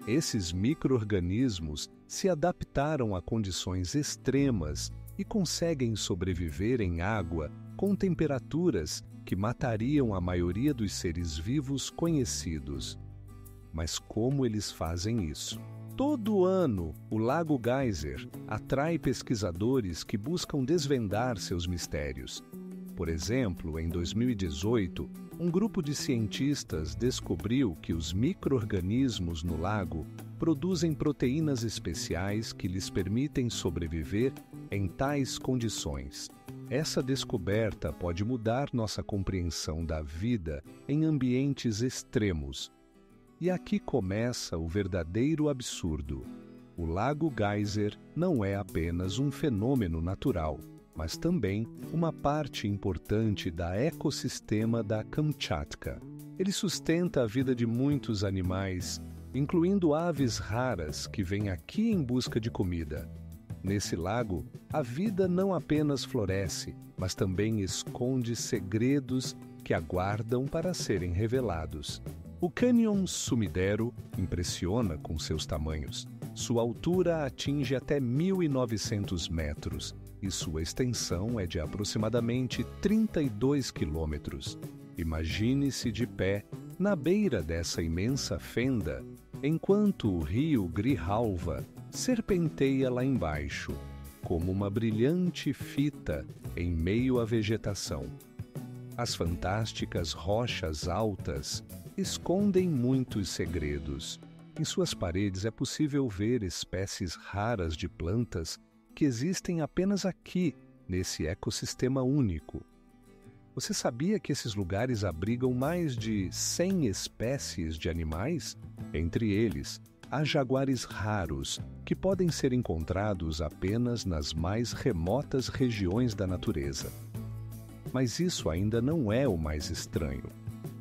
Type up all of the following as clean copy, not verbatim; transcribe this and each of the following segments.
Esses micro-organismos se adaptaram a condições extremas e conseguem sobreviver em água com temperaturas que matariam a maioria dos seres vivos conhecidos. Mas como eles fazem isso? Todo ano, o Lago Geyser atrai pesquisadores que buscam desvendar seus mistérios. Por exemplo, em 2018, um grupo de cientistas descobriu que os micro-organismos no lago produzem proteínas especiais que lhes permitem sobreviver em tais condições. Essa descoberta pode mudar nossa compreensão da vida em ambientes extremos. E aqui começa o verdadeiro absurdo. O Lago Geyser não é apenas um fenômeno natural, mas também uma parte importante da ecossistema da Kamchatka. Ele sustenta a vida de muitos animais, incluindo aves raras que vêm aqui em busca de comida. Nesse lago, a vida não apenas floresce, mas também esconde segredos que aguardam para serem revelados. O Canyon Sumidero impressiona com seus tamanhos. Sua altura atinge até 1.900 metros e sua extensão é de aproximadamente 32 quilômetros. Imagine-se de pé na beira dessa imensa fenda, enquanto o rio Grijalva serpenteia lá embaixo, como uma brilhante fita em meio à vegetação. As fantásticas rochas altas escondem muitos segredos. Em suas paredes é possível ver espécies raras de plantas que existem apenas aqui, nesse ecossistema único. Você sabia que esses lugares abrigam mais de 100 espécies de animais? Entre eles, há jaguares raros, que podem ser encontrados apenas nas mais remotas regiões da natureza. Mas isso ainda não é o mais estranho.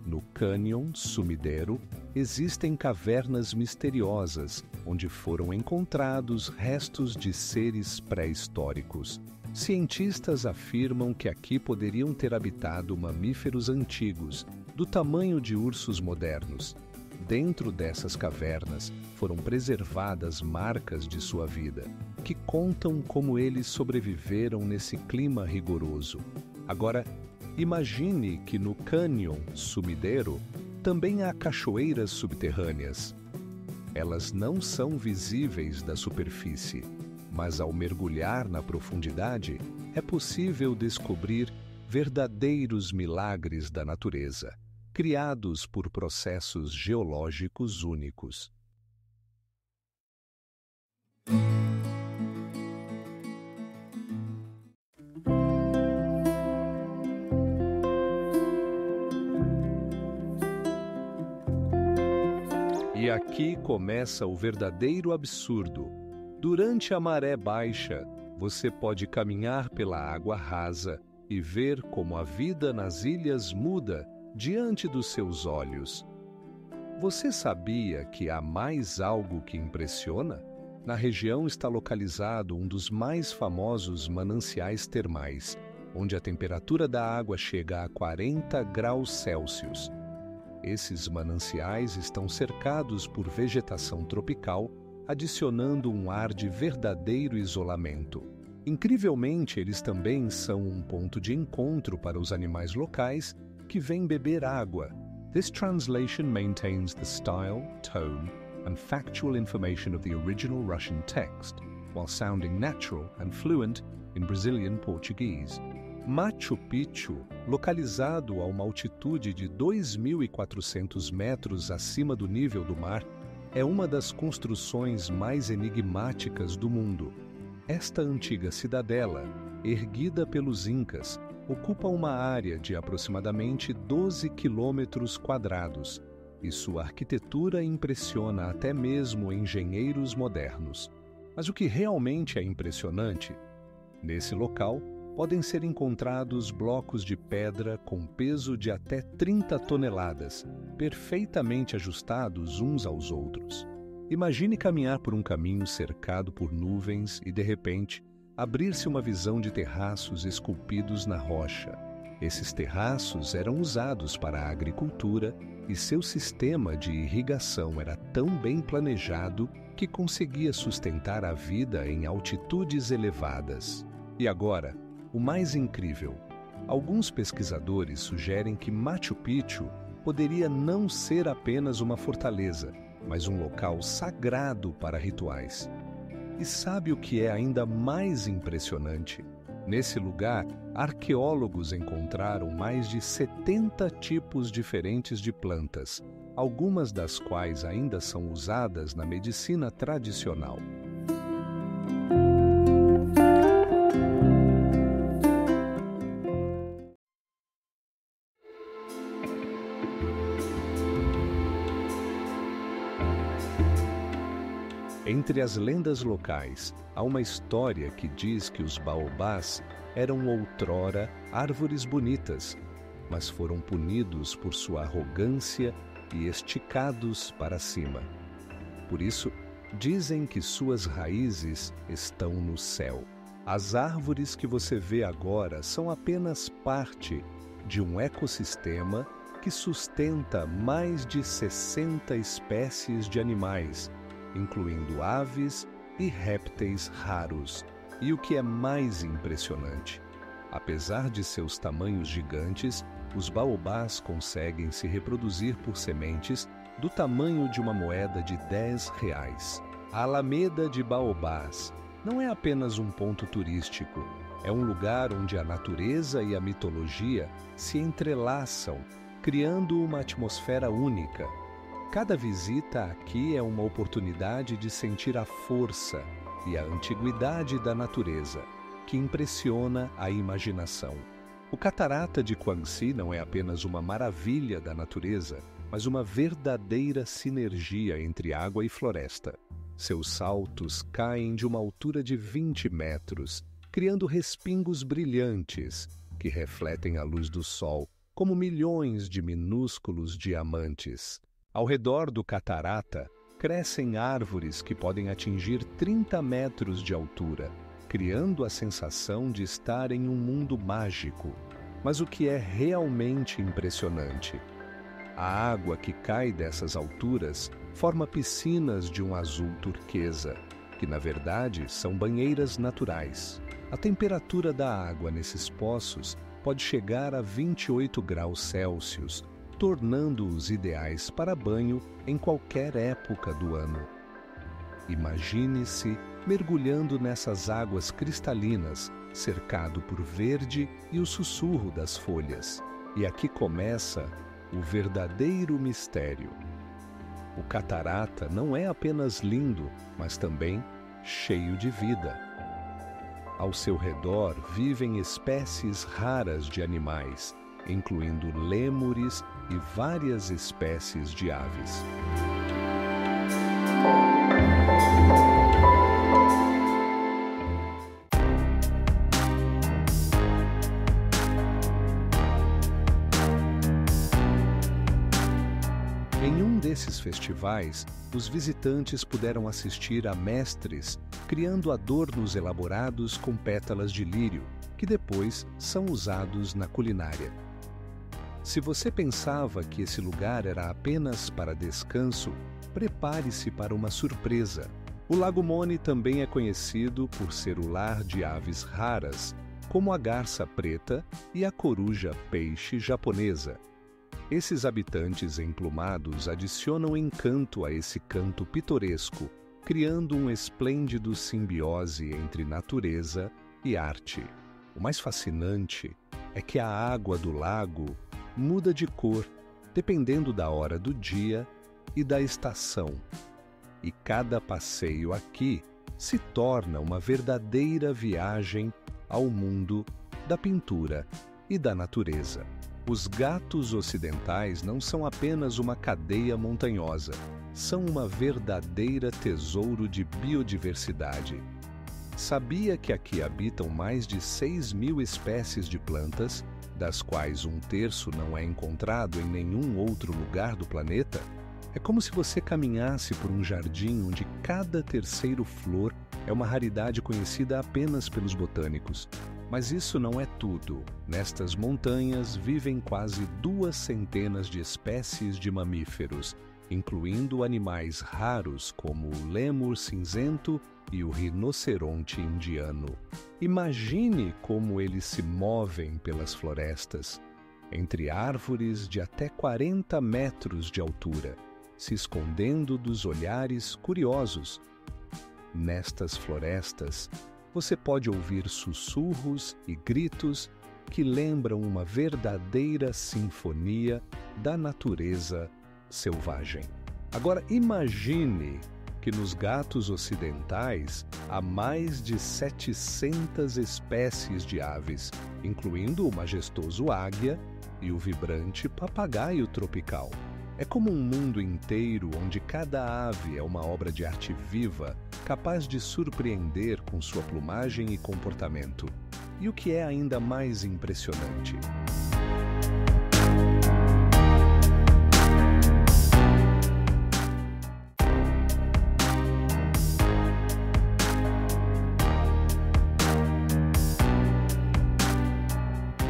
No Canyon Sumidero, existem cavernas misteriosas, onde foram encontrados restos de seres pré-históricos. Cientistas afirmam que aqui poderiam ter habitado mamíferos antigos, do tamanho de ursos modernos. Dentro dessas cavernas foram preservadas marcas de sua vida, que contam como eles sobreviveram nesse clima rigoroso. Agora, imagine que no Canyon Sumidero também há cachoeiras subterrâneas. Elas não são visíveis da superfície, mas ao mergulhar na profundidade, é possível descobrir verdadeiros milagres da natureza, criados por processos geológicos únicos. E aqui começa o verdadeiro absurdo. Durante a maré baixa, você pode caminhar pela água rasa e ver como a vida nas ilhas muda diante dos seus olhos. Você sabia que há mais algo que impressiona? Na região está localizado um dos mais famosos mananciais termais, onde a temperatura da água chega a 40 graus Celsius. Esses mananciais estão cercados por vegetação tropical, adicionando um ar de verdadeiro isolamento. Incrivelmente, eles também são um ponto de encontro para os animais locais que vêm beber água. This translation maintains the style, tone, and factual information of the original Russian text, while sounding natural and fluent in Brazilian Portuguese. Machu Picchu, localizado a uma altitude de 2.400 metros acima do nível do mar, é uma das construções mais enigmáticas do mundo. Esta antiga cidadela, erguida pelos Incas, ocupa uma área de aproximadamente 12 quilômetros quadrados, e sua arquitetura impressiona até mesmo engenheiros modernos. Mas o que realmente é impressionante? Nesse local, podem ser encontrados blocos de pedra com peso de até 30 toneladas, perfeitamente ajustados uns aos outros. Imagine caminhar por um caminho cercado por nuvens e, de repente, abrir-se uma visão de terraços esculpidos na rocha. Esses terraços eram usados para a agricultura e seu sistema de irrigação era tão bem planejado que conseguia sustentar a vida em altitudes elevadas. E agora, o mais incrível: alguns pesquisadores sugerem que Machu Picchu poderia não ser apenas uma fortaleza, mas um local sagrado para rituais. E sabe o que é ainda mais impressionante? Nesse lugar, arqueólogos encontraram mais de 70 tipos diferentes de plantas, algumas das quais ainda são usadas na medicina tradicional. Entre as lendas locais, há uma história que diz que os baobás eram outrora árvores bonitas, mas foram punidos por sua arrogância e esticados para cima. Por isso, dizem que suas raízes estão no céu. As árvores que você vê agora são apenas parte de um ecossistema que sustenta mais de 60 espécies de animais, incluindo aves e répteis raros. E o que é mais impressionante, apesar de seus tamanhos gigantes, os baobás conseguem se reproduzir por sementes do tamanho de uma moeda de R$10. A Alameda de Baobás não é apenas um ponto turístico, é um lugar onde a natureza e a mitologia se entrelaçam, criando uma atmosfera única. Cada visita aqui é uma oportunidade de sentir a força e a antiguidade da natureza, que impressiona a imaginação. O Catarata de Quangsi não é apenas uma maravilha da natureza, mas uma verdadeira sinergia entre água e floresta. Seus saltos caem de uma altura de 20 metros, criando respingos brilhantes que refletem a luz do sol como milhões de minúsculos diamantes. Ao redor do catarata, crescem árvores que podem atingir 30 metros de altura, criando a sensação de estar em um mundo mágico. Mas o que é realmente impressionante? A água que cai dessas alturas forma piscinas de um azul turquesa, que na verdade são banheiras naturais. A temperatura da água nesses poços pode chegar a 28 graus Celsius, tornando-os ideais para banho em qualquer época do ano. Imagine-se mergulhando nessas águas cristalinas, cercado por verde e o sussurro das folhas. E aqui começa o verdadeiro mistério. O catarata não é apenas lindo, mas também cheio de vida. Ao seu redor vivem espécies raras de animais, incluindo lêmures e várias espécies de aves. Em um desses festivais, os visitantes puderam assistir a mestres criando adornos elaborados com pétalas de lírio, que depois são usados na culinária. Se você pensava que esse lugar era apenas para descanso, prepare-se para uma surpresa. O Lago Mone também é conhecido por ser o lar de aves raras, como a garça preta e a coruja-peixe japonesa. Esses habitantes emplumados adicionam encanto a esse canto pitoresco, criando um esplêndido simbiose entre natureza e arte. O mais fascinante é que a água do lago muda de cor, dependendo da hora do dia e da estação. E cada passeio aqui se torna uma verdadeira viagem ao mundo da pintura e da natureza. Os Ghats ocidentais não são apenas uma cadeia montanhosa, são uma verdadeira tesouro de biodiversidade. Sabia que aqui habitam mais de 6.000 espécies de plantas, das quais 1/3 não é encontrado em nenhum outro lugar do planeta? É como se você caminhasse por um jardim onde cada terceiro flor é uma raridade conhecida apenas pelos botânicos. Mas isso não é tudo. Nestas montanhas vivem quase 200 de espécies de mamíferos, incluindo animais raros como o lêmur cinzento e o rinoceronte indiano. Imagine como eles se movem pelas florestas, entre árvores de até 40 metros de altura, se escondendo dos olhares curiosos. Nestas florestas, você pode ouvir sussurros e gritos que lembram uma verdadeira sinfonia da natureza selvagem. Agora imagine que nos gatos ocidentais há mais de 700 espécies de aves, incluindo o majestoso águia e o vibrante papagaio tropical. É como um mundo inteiro onde cada ave é uma obra de arte viva, capaz de surpreender com sua plumagem e comportamento. E o que é ainda mais impressionante?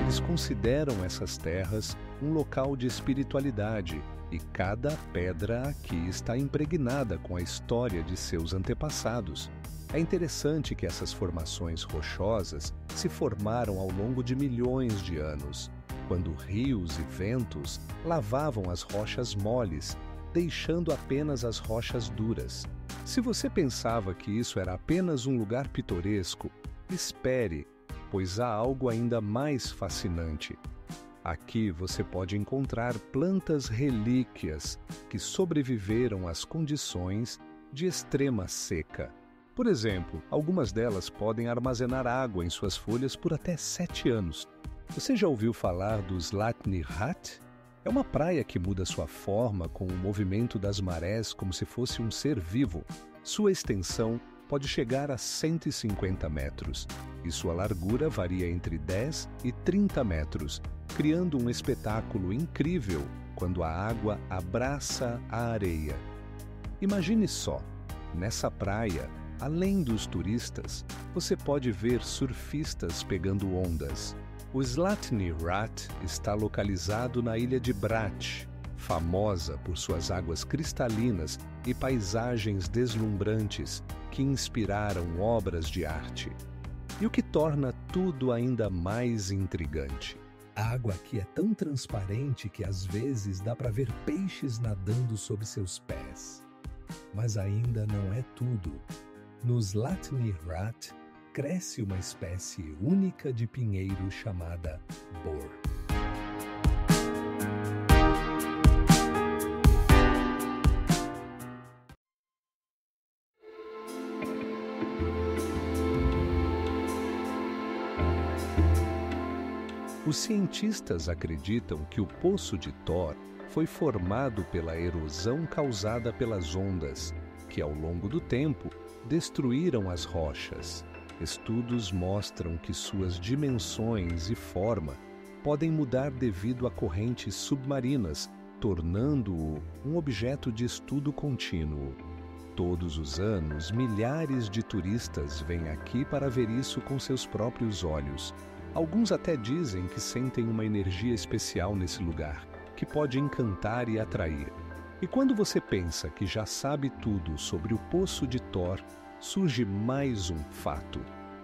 Eles consideram essas terras um local de espiritualidade, e cada pedra aqui está impregnada com a história de seus antepassados. É interessante que essas formações rochosas se formaram ao longo de milhões de anos, quando rios e ventos lavavam as rochas moles, deixando apenas as rochas duras. Se você pensava que isso era apenas um lugar pitoresco, espere, pois há algo ainda mais fascinante. Aqui você pode encontrar plantas relíquias que sobreviveram às condições de extrema seca. Por exemplo, algumas delas podem armazenar água em suas folhas por até 7 anos. Você já ouviu falar do Zlatni Rat? É uma praia que muda sua forma com o movimento das marés como se fosse um ser vivo. Sua extensão pode chegar a 150 metros e sua largura varia entre 10 e 30 metros, criando um espetáculo incrível quando a água abraça a areia. Imagine só, nessa praia, além dos turistas, você pode ver surfistas pegando ondas. O Zlatni Rat está localizado na ilha de Brač, famosa por suas águas cristalinas e paisagens deslumbrantes que inspiraram obras de arte. E o que torna tudo ainda mais intrigante. A água aqui é tão transparente que às vezes dá para ver peixes nadando sob seus pés. Mas ainda não é tudo. No Zlatni Rat cresce uma espécie única de pinheiro chamada bor. Os cientistas acreditam que o Poço de Thor foi formado pela erosão causada pelas ondas, que ao longo do tempo destruíram as rochas. Estudos mostram que suas dimensões e forma podem mudar devido a correntes submarinas, tornando-o um objeto de estudo contínuo. Todos os anos, milhares de turistas vêm aqui para ver isso com seus próprios olhos. Alguns até dizem que sentem uma energia especial nesse lugar, que pode encantar e atrair. E quando você pensa que já sabe tudo sobre o Poço de Thor, surge mais um fato.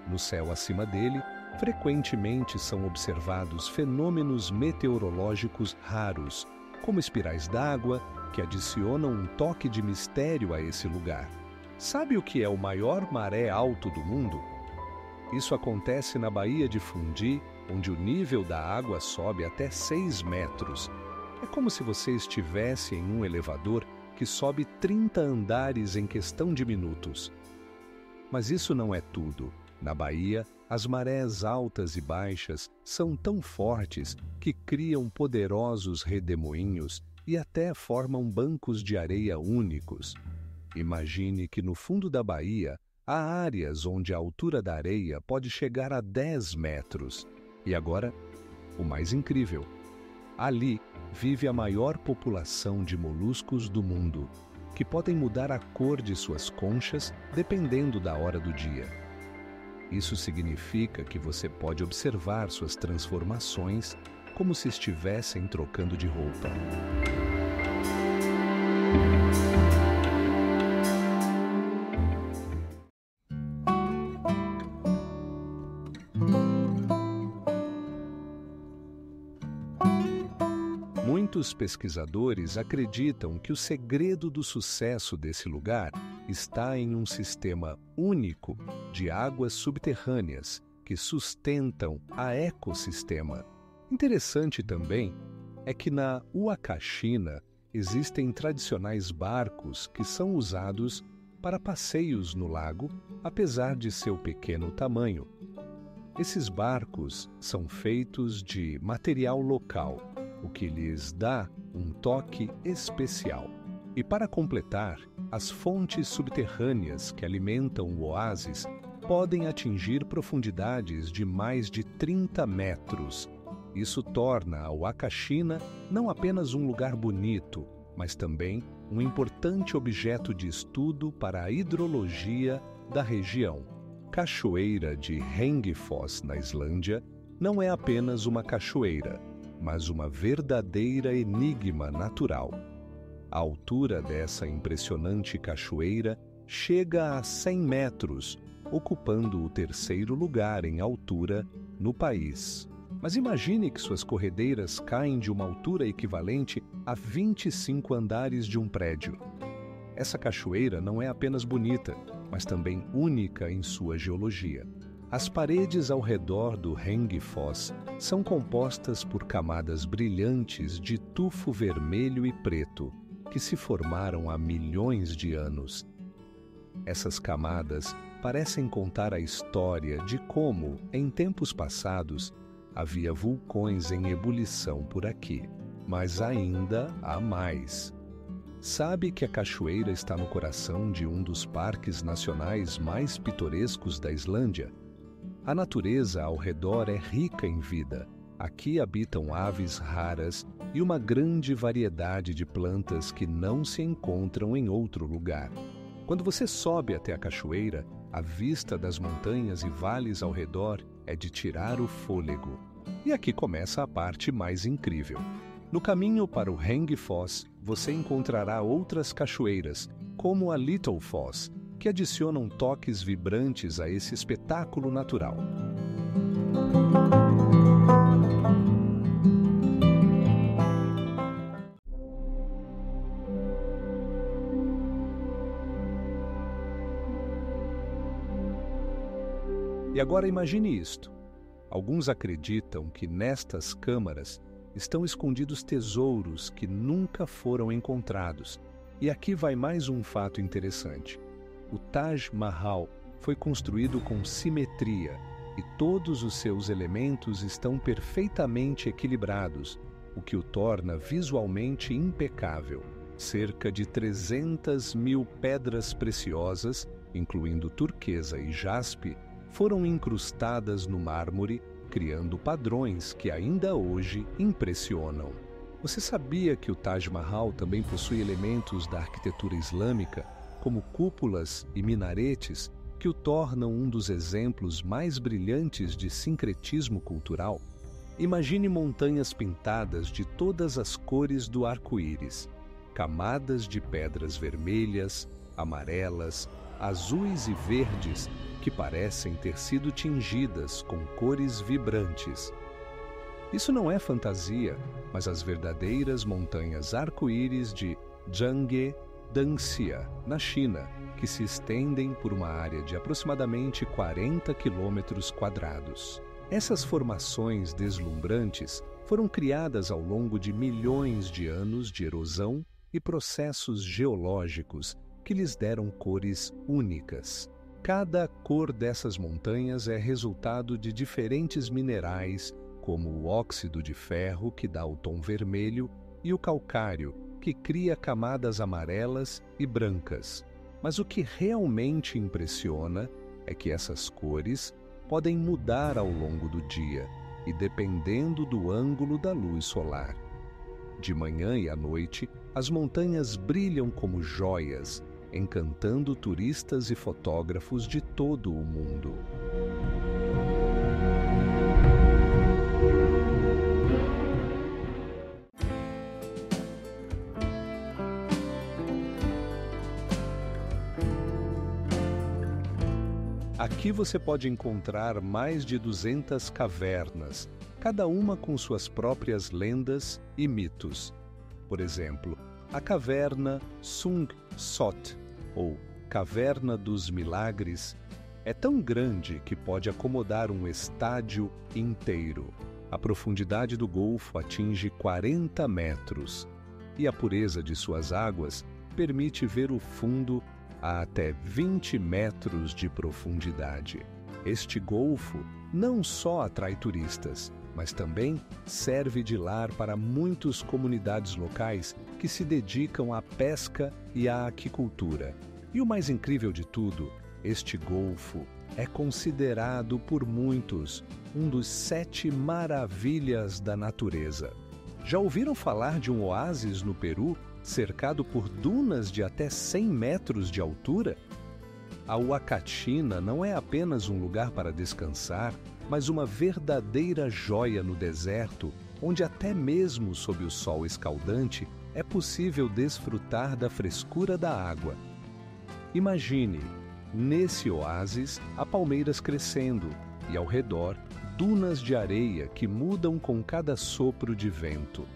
No céu acima dele, frequentemente são observados fenômenos meteorológicos raros, como espirais d'água, que adicionam um toque de mistério a esse lugar. Sabe o que é o maior maré alto do mundo? Isso acontece na Baía de Fundy, onde o nível da água sobe até 6 metros. É como se você estivesse em um elevador que sobe 30 andares em questão de minutos. Mas isso não é tudo. Na Bahia, as marés altas e baixas são tão fortes que criam poderosos redemoinhos e até formam bancos de areia únicos. Imagine que no fundo da Bahia há áreas onde a altura da areia pode chegar a 10 metros. E agora, o mais incrível. Ali vive a maior população de moluscos do mundo, que podem mudar a cor de suas conchas dependendo da hora do dia. Isso significa que você pode observar suas transformações como se estivessem trocando de roupa. Muitos pesquisadores acreditam que o segredo do sucesso desse lugar está em um sistema único de águas subterrâneas que sustentam a ecossistema. Interessante também é que na Huacachina existem tradicionais barcos que são usados para passeios no lago, apesar de seu pequeno tamanho. Esses barcos são feitos de material local, o que lhes dá um toque especial. E para completar, as fontes subterrâneas que alimentam o oásis podem atingir profundidades de mais de 30 metros. Isso torna a Huacachina não apenas um lugar bonito, mas também um importante objeto de estudo para a hidrologia da região. Cachoeira de Hengifoss, na Islândia, não é apenas uma cachoeira, mas uma verdadeira enigma natural. A altura dessa impressionante cachoeira chega a 100 metros, ocupando o terceiro lugar em altura no país. Mas imagine que suas corredeiras caem de uma altura equivalente a 25 andares de um prédio. Essa cachoeira não é apenas bonita, mas também única em sua geologia. As paredes ao redor do Hengifoss são compostas por camadas brilhantes de tufo vermelho e preto, que se formaram há milhões de anos. Essas camadas parecem contar a história de como, em tempos passados, havia vulcões em ebulição por aqui. Mas ainda há mais. Sabe que a cachoeira está no coração de um dos parques nacionais mais pitorescos da Islândia? A natureza ao redor é rica em vida. Aqui habitam aves raras e uma grande variedade de plantas que não se encontram em outro lugar. Quando você sobe até a cachoeira, a vista das montanhas e vales ao redor é de tirar o fôlego. E aqui começa a parte mais incrível. No caminho para o Hengifoss, você encontrará outras cachoeiras, como a Little Foss, que adicionam toques vibrantes a esse espetáculo natural. E agora imagine isto. Alguns acreditam que nestas câmaras estão escondidos tesouros que nunca foram encontrados. E aqui vai mais um fato interessante. O Taj Mahal foi construído com simetria e todos os seus elementos estão perfeitamente equilibrados, o que o torna visualmente impecável. Cerca de 300.000 pedras preciosas, incluindo turquesa e jaspe, foram incrustadas no mármore, criando padrões que ainda hoje impressionam. Você sabia que o Taj Mahal também possui elementos da arquitetura islâmica, como cúpulas e minaretes, que o tornam um dos exemplos mais brilhantes de sincretismo cultural? Imagine montanhas pintadas de todas as cores do arco-íris, camadas de pedras vermelhas, amarelas, azuis e verdes que parecem ter sido tingidas com cores vibrantes. Isso não é fantasia, mas as verdadeiras montanhas arco-íris de Zhanghe Danxia, na China, que se estendem por uma área de aproximadamente 40 quilômetros quadrados. Essas formações deslumbrantes foram criadas ao longo de milhões de anos de erosão e processos geológicos que lhes deram cores únicas. Cada cor dessas montanhas é resultado de diferentes minerais, como o óxido de ferro, que dá o tom vermelho, e o calcário, que cria camadas amarelas e brancas. Mas o que realmente impressiona é que essas cores podem mudar ao longo do dia e dependendo do ângulo da luz solar. De manhã e à noite, as montanhas brilham como joias, encantando turistas e fotógrafos de todo o mundo. Aqui você pode encontrar mais de 200 cavernas, cada uma com suas próprias lendas e mitos. Por exemplo, a caverna Sung Sot, ou Caverna dos Milagres, é tão grande que pode acomodar um estádio inteiro. A profundidade do golfo atinge 40 metros e a pureza de suas águas permite ver o fundo a até 20 metros de profundidade. Este golfo não só atrai turistas, mas também serve de lar para muitas comunidades locais que se dedicam à pesca e à aquicultura. E o mais incrível de tudo, este golfo é considerado por muitos um dos 7 maravilhas da natureza. Já ouviram falar de um oásis no Peru, cercado por dunas de até 100 metros de altura? A Huacachina não é apenas um lugar para descansar, mas uma verdadeira joia no deserto, onde até mesmo sob o sol escaldante é possível desfrutar da frescura da água. Imagine, nesse oásis, há palmeiras crescendo e ao redor dunas de areia que mudam com cada sopro de vento.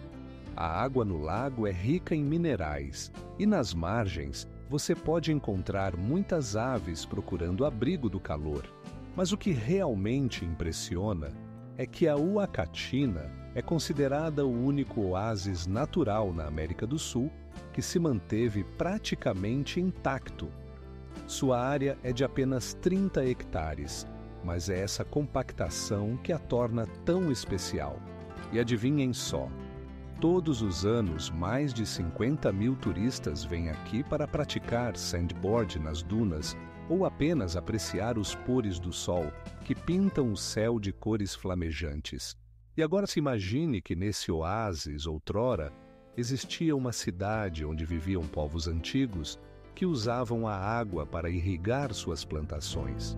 A água no lago é rica em minerais e nas margens você pode encontrar muitas aves procurando abrigo do calor. Mas o que realmente impressiona é que a Huacachina é considerada o único oásis natural na América do Sul que se manteve praticamente intacto. Sua área é de apenas 30 hectares, mas é essa compactação que a torna tão especial. E adivinhem só, todos os anos mais de 50 mil turistas vêm aqui para praticar sandboard nas dunas ou apenas apreciar os pôres do sol que pintam o céu de cores flamejantes. E agora se imagine que nesse oásis, outrora, existia uma cidade onde viviam povos antigos que usavam a água para irrigar suas plantações.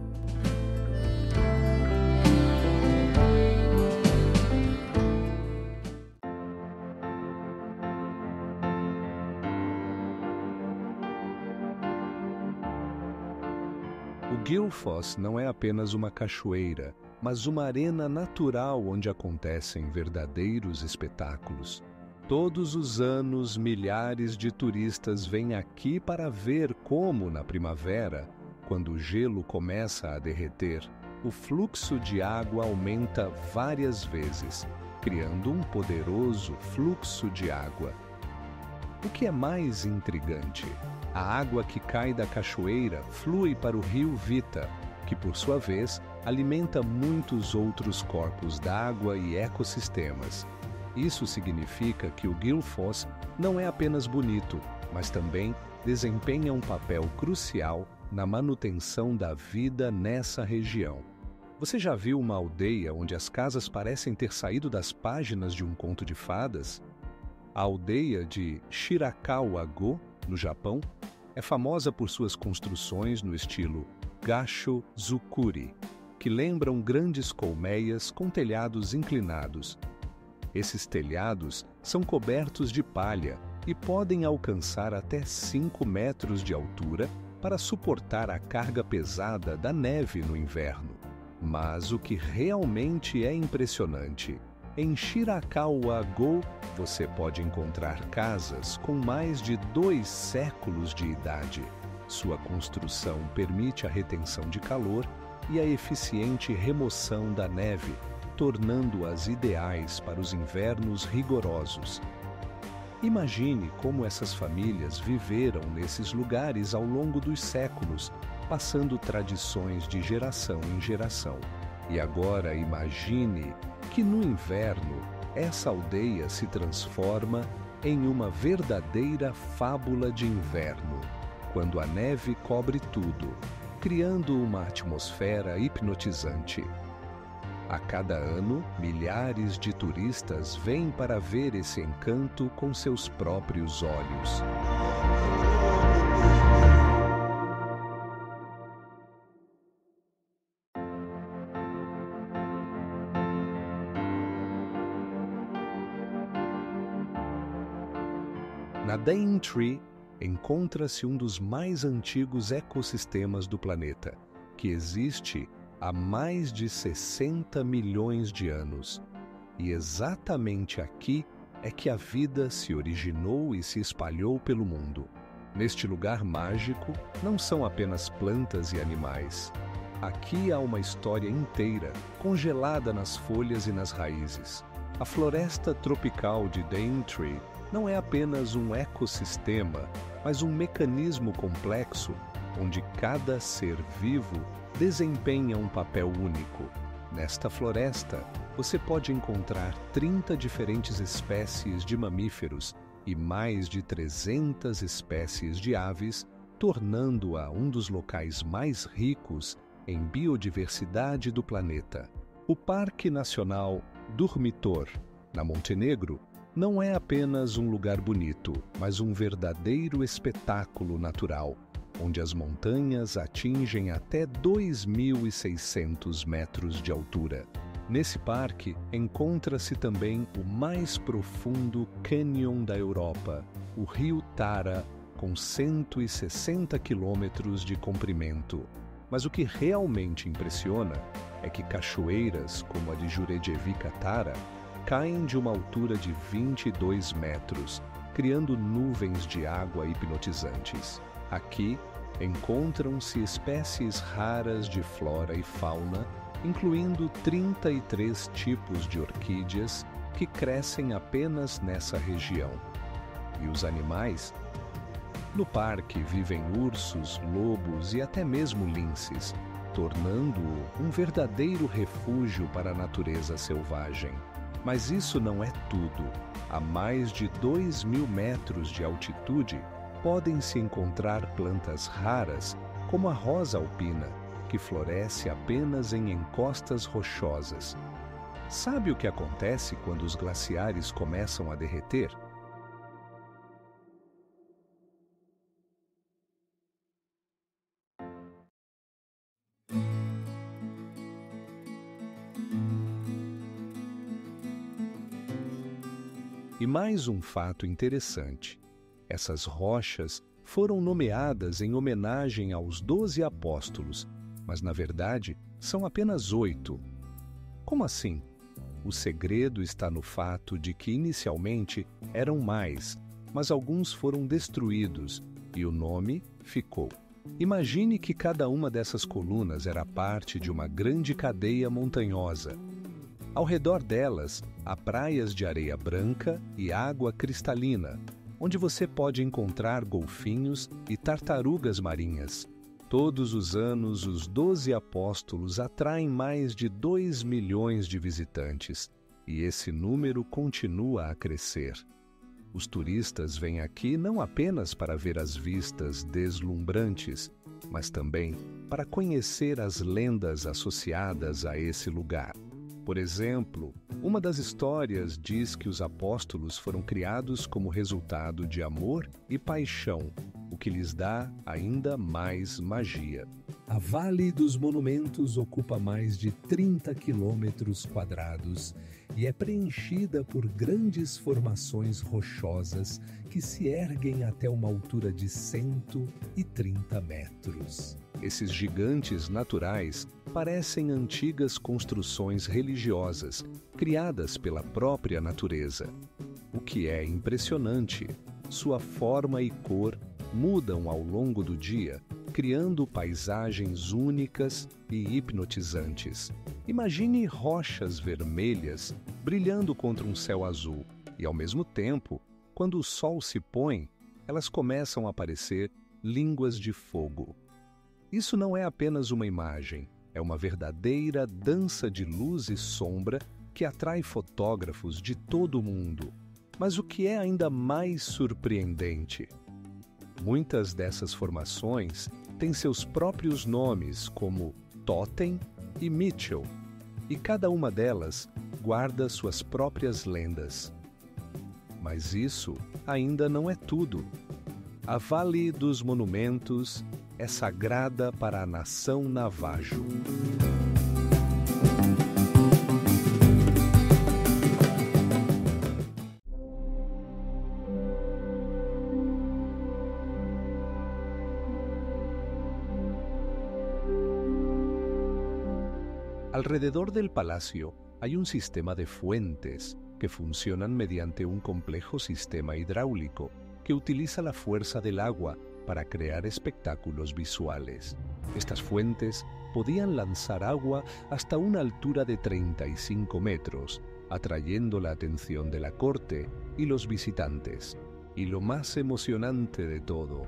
O Guilfos não é apenas uma cachoeira, mas uma arena natural onde acontecem verdadeiros espetáculos. Todos os anos, milhares de turistas vêm aqui para ver como, na primavera, quando o gelo começa a derreter, o fluxo de água aumenta várias vezes, criando um poderoso fluxo de água. O que é mais intrigante? A água que cai da cachoeira flui para o rio Vita, que, por sua vez, alimenta muitos outros corpos d'água e ecossistemas. Isso significa que o Guilfos não é apenas bonito, mas também desempenha um papel crucial na manutenção da vida nessa região. Você já viu uma aldeia onde as casas parecem ter saído das páginas de um conto de fadas? A aldeia de Shirakawa-go, no Japão, é famosa por suas construções no estilo Gacho Zukuri, que lembram grandes colmeias com telhados inclinados. Esses telhados são cobertos de palha e podem alcançar até 5 metros de altura para suportar a carga pesada da neve no inverno. Mas o que realmente é impressionante, em Shirakawa-go você pode encontrar casas com mais de 2 séculos de idade. Sua construção permite a retenção de calor e a eficiente remoção da neve, tornando-as ideais para os invernos rigorosos. Imagine como essas famílias viveram nesses lugares ao longo dos séculos, passando tradições de geração em geração. E agora imagine que no inverno essa aldeia se transforma em uma verdadeira fábula de inverno, quando a neve cobre tudo, criando uma atmosfera hipnotizante. A cada ano, milhares de turistas vêm para ver esse encanto com seus próprios olhos. Na Daintree encontra-se um dos mais antigos ecossistemas do planeta, que existe há mais de 60 milhões de anos. E exatamente aqui é que a vida se originou e se espalhou pelo mundo. Neste lugar mágico, não são apenas plantas e animais. Aqui há uma história inteira, congelada nas folhas e nas raízes. A floresta tropical de Daintree não é apenas um ecossistema, mas um mecanismo complexo, onde cada ser vivo desempenha um papel único. Nesta floresta, você pode encontrar 30 diferentes espécies de mamíferos e mais de 300 espécies de aves, tornando-a um dos locais mais ricos em biodiversidade do planeta. O Parque Nacional Durmitor, na Montenegro, não é apenas um lugar bonito, mas um verdadeiro espetáculo natural, onde as montanhas atingem até 2.600 metros de altura. Nesse parque encontra-se também o mais profundo cânion da Europa, o rio Tara, com 160 quilômetros de comprimento. Mas o que realmente impressiona é que cachoeiras como a de Jurjevica Tara caem de uma altura de 22 metros, criando nuvens de água hipnotizantes. Aqui encontram-se espécies raras de flora e fauna, incluindo 33 tipos de orquídeas que crescem apenas nessa região. E os animais? No parque vivem ursos, lobos e até mesmo linces, tornando-o um verdadeiro refúgio para a natureza selvagem. Mas isso não é tudo. A mais de 2.000 metros de altitude, podem-se encontrar plantas raras, como a rosa alpina, que floresce apenas em encostas rochosas. Sabe o que acontece quando os glaciares começam a derreter? E mais um fato interessante. Essas rochas foram nomeadas em homenagem aos 12 apóstolos, mas na verdade são apenas 8. Como assim? O segredo está no fato de que inicialmente eram mais, mas alguns foram destruídos e o nome ficou. Imagine que cada uma dessas colunas era parte de uma grande cadeia montanhosa. Ao redor delas, há praias de areia branca e água cristalina, onde você pode encontrar golfinhos e tartarugas marinhas. Todos os anos, os 12 apóstolos atraem mais de 2 milhões de visitantes, e esse número continua a crescer. Os turistas vêm aqui não apenas para ver as vistas deslumbrantes, mas também para conhecer as lendas associadas a esse lugar. Por exemplo, uma das histórias diz que os apóstolos foram criados como resultado de amor e paixão, o que lhes dá ainda mais magia. A Vale dos Monumentos ocupa mais de 30 quilômetros quadrados e é preenchida por grandes formações rochosas que se erguem até uma altura de 130 metros. Esses gigantes naturais parecem antigas construções religiosas criadas pela própria natureza. O que é impressionante, sua forma e cor mudam ao longo do dia, criando paisagens únicas e hipnotizantes. Imagine rochas vermelhas brilhando contra um céu azul e, ao mesmo tempo, quando o sol se põe, elas começam a parecer línguas de fogo. Isso não é apenas uma imagem, é uma verdadeira dança de luz e sombra que atrai fotógrafos de todo o mundo. Mas o que é ainda mais surpreendente? Muitas dessas formações têm seus próprios nomes, como Totem e Mitchell, e cada uma delas guarda suas próprias lendas. Mas isso ainda não é tudo. A Vale dos Monumentos é sagrada para a nação Navajo. Alrededor del palacio hay un sistema de fuentes que funcionan mediante un complejo sistema hidráulico que utiliza la fuerza del agua para crear espectáculos visuales. Estas fuentes podían lanzar agua hasta una altura de 35 metros, atrayendo la atención de la corte y los visitantes. Y lo más emocionante de todo,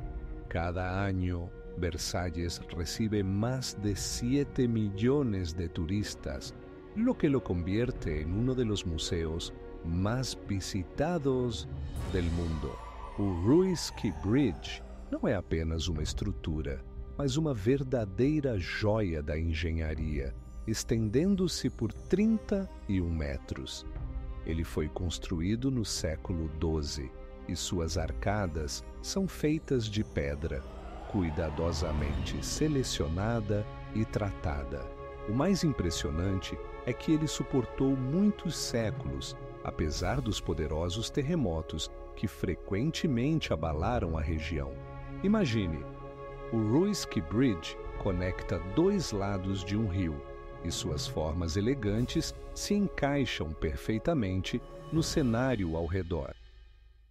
cada año Versalles recibe más de 7 millones de turistas, lo que lo convierte en uno de los museos más visitados del mundo. O Ruysky Bridge não é apenas uma estrutura, mas uma verdadeira joia da engenharia, estendendo-se por 31 metros. Ele foi construído no século XII e suas arcadas são feitas de pedra, cuidadosamente selecionada e tratada. O mais impressionante é que ele suportou muitos séculos, apesar dos poderosos terremotos que frequentemente abalaram a região. Imagine, o Ruysky Bridge conecta dois lados de um rio e suas formas elegantes se encaixam perfeitamente no cenário ao redor.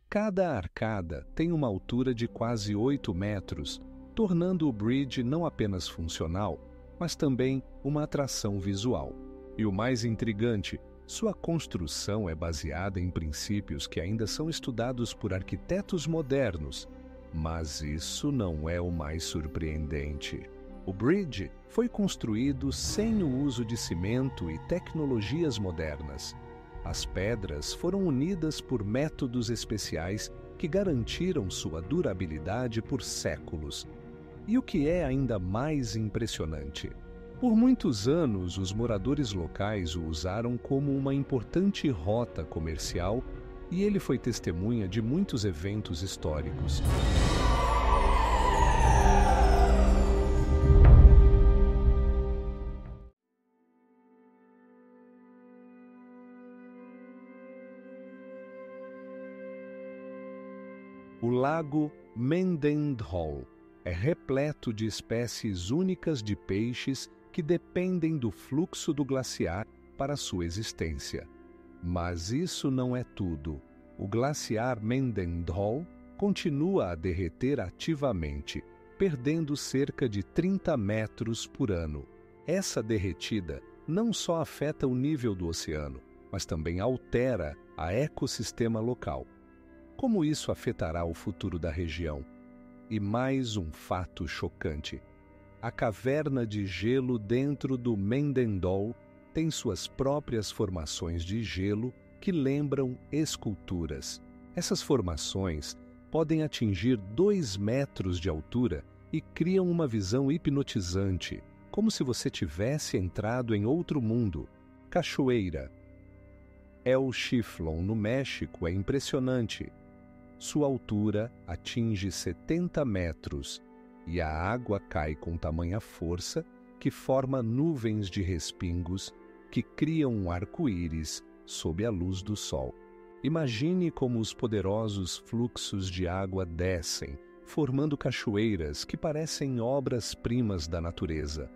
Cada arcada tem uma altura de quase 8 metros, tornando o bridge não apenas funcional, mas também uma atração visual. E o mais intrigante, sua construção é baseada em princípios que ainda são estudados por arquitetos modernos. Mas isso não é o mais surpreendente. O bridge foi construído sem o uso de cimento e tecnologias modernas. As pedras foram unidas por métodos especiais que garantiram sua durabilidade por séculos. E o que é ainda mais impressionante? Por muitos anos, os moradores locais o usaram como uma importante rota comercial e ele foi testemunha de muitos eventos históricos. O lago Mendenhall é repleto de espécies únicas de peixes que dependem do fluxo do glaciar para sua existência. Mas isso não é tudo. O glaciar Mendenhall continua a derreter ativamente, perdendo cerca de 30 metros por ano. Essa derretida não só afeta o nível do oceano, mas também altera o ecossistema local. Como isso afetará o futuro da região? E mais um fato chocante. A caverna de gelo dentro do Mendenhall tem suas próprias formações de gelo que lembram esculturas. Essas formações podem atingir 2 metros de altura e criam uma visão hipnotizante, como se você tivesse entrado em outro mundo. Cachoeira. El Chiflón, no México, é impressionante. Sua altura atinge 70 metros e a água cai com tamanha força que forma nuvens de respingos que criam um arco-íris sob a luz do sol. Imagine como os poderosos fluxos de água descem, formando cachoeiras que parecem obras-primas da natureza.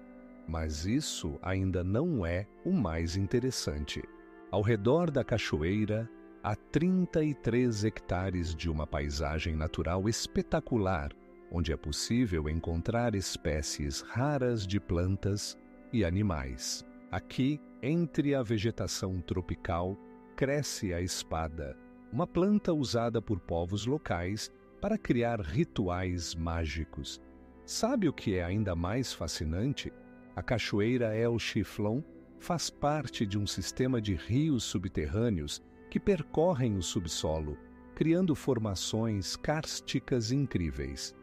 Mas isso ainda não é o mais interessante. Ao redor da cachoeira, há 33 hectares de uma paisagem natural espetacular, onde é possível encontrar espécies raras de plantas e animais. Aqui, entre a vegetação tropical, cresce a espada, uma planta usada por povos locais para criar rituais mágicos. Sabe o que é ainda mais fascinante? A cachoeira El Chiflón faz parte de um sistema de rios subterrâneos que percorrem o subsolo, criando formações kársticas incríveis.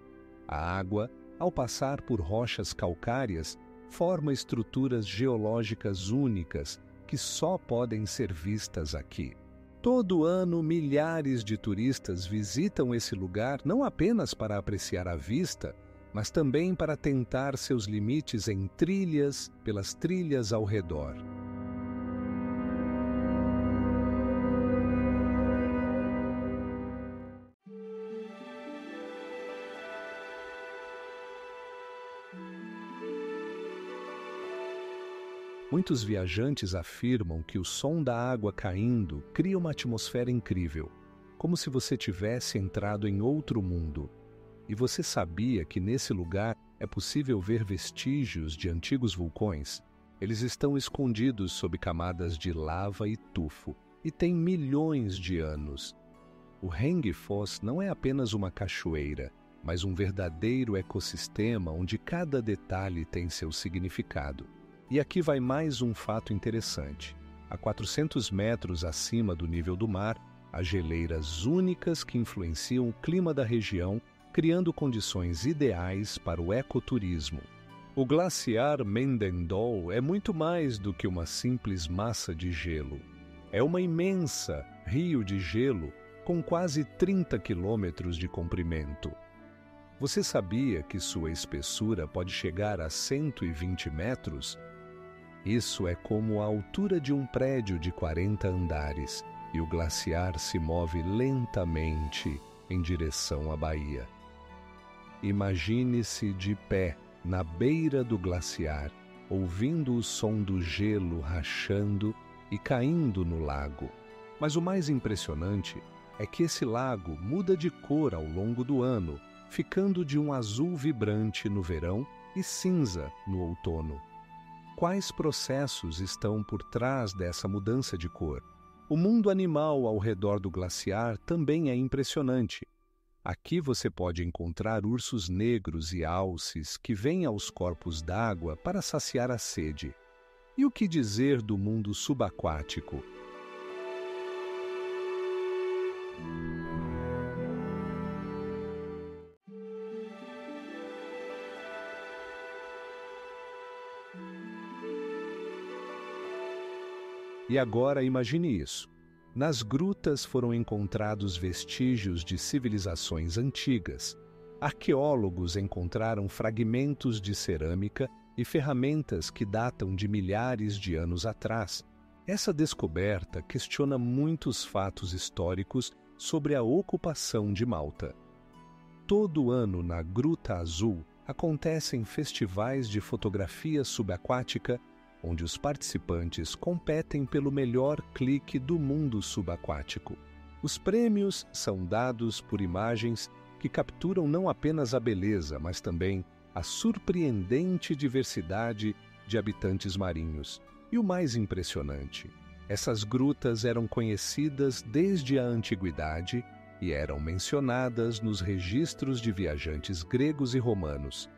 A água, ao passar por rochas calcárias, forma estruturas geológicas únicas que só podem ser vistas aqui. Todo ano, milhares de turistas visitam esse lugar não apenas para apreciar a vista, mas também para tentar seus limites em trilhas pelas trilhas ao redor. Muitos viajantes afirmam que o som da água caindo cria uma atmosfera incrível, como se você tivesse entrado em outro mundo. E você sabia que nesse lugar é possível ver vestígios de antigos vulcões? Eles estão escondidos sob camadas de lava e tufo, e têm milhões de anos. O Heng Foss não é apenas uma cachoeira, mas um verdadeiro ecossistema onde cada detalhe tem seu significado. E aqui vai mais um fato interessante. A 400 metros acima do nível do mar, há geleiras únicas que influenciam o clima da região, criando condições ideais para o ecoturismo. O glaciar Mendendal é muito mais do que uma simples massa de gelo. É uma imensa rio de gelo com quase 30 quilômetros de comprimento. Você sabia que sua espessura pode chegar a 120 metros? Isso é como a altura de um prédio de 40 andares, e o glaciar se move lentamente em direção à baía. Imagine-se de pé, na beira do glaciar, ouvindo o som do gelo rachando e caindo no lago. Mas o mais impressionante é que esse lago muda de cor ao longo do ano, ficando de um azul vibrante no verão e cinza no outono. Quais processos estão por trás dessa mudança de cor? O mundo animal ao redor do glaciar também é impressionante. Aqui você pode encontrar ursos negros e alces que vêm aos corpos d'água para saciar a sede. E o que dizer do mundo subaquático? E agora imagine isso. Nas grutas foram encontrados vestígios de civilizações antigas. Arqueólogos encontraram fragmentos de cerâmica e ferramentas que datam de milhares de anos atrás. Essa descoberta questiona muitos fatos históricos sobre a ocupação de Malta. Todo ano na Gruta Azul acontecem festivais de fotografia subaquática onde os participantes competem pelo melhor clique do mundo subaquático. Os prêmios são dados por imagens que capturam não apenas a beleza, mas também a surpreendente diversidade de habitantes marinhos. E o mais impressionante, essas grutas eram conhecidas desde a antiguidade e eram mencionadas nos registros de viajantes gregos e romanos.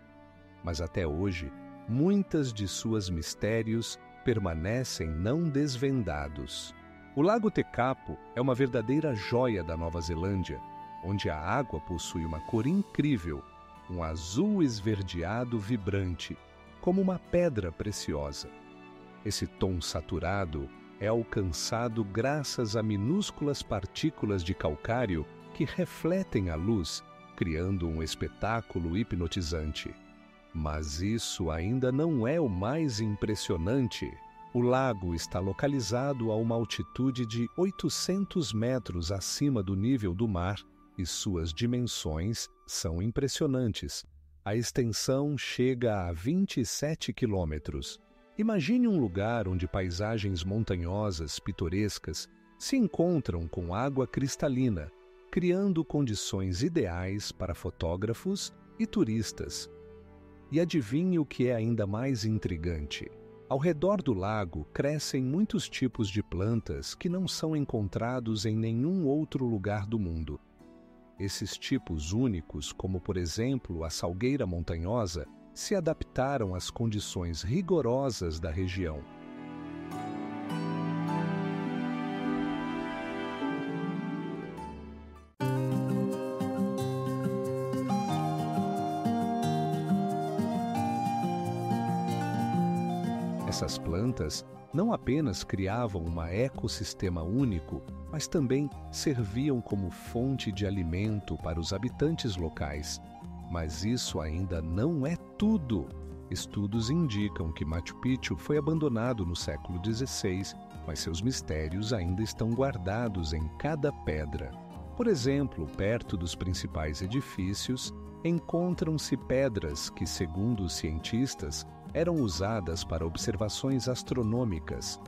Mas até hoje, muitas de suas mistérios permanecem não desvendados. O Lago Tekapo é uma verdadeira joia da Nova Zelândia, onde a água possui uma cor incrível, um azul esverdeado vibrante, como uma pedra preciosa. Esse tom saturado é alcançado graças a minúsculas partículas de calcário que refletem a luz, criando um espetáculo hipnotizante. Mas isso ainda não é o mais impressionante. O lago está localizado a uma altitude de 800 metros acima do nível do mar e suas dimensões são impressionantes. A extensão chega a 27 quilômetros. Imagine um lugar onde paisagens montanhosas pitorescas se encontram com água cristalina, criando condições ideais para fotógrafos e turistas. E adivinhe o que é ainda mais intrigante. Ao redor do lago crescem muitos tipos de plantas que não são encontrados em nenhum outro lugar do mundo. Esses tipos únicos, como por exemplo a salgueira montanhosa, se adaptaram às condições rigorosas da região. Essas plantas não apenas criavam um ecossistema único, mas também serviam como fonte de alimento para os habitantes locais. Mas isso ainda não é tudo. Estudos indicam que Machu Picchu foi abandonado no século XVI, mas seus mistérios ainda estão guardados em cada pedra. Por exemplo, perto dos principais edifícios, encontram-se pedras que, segundo os cientistas, eram usadas para observações astronômicas.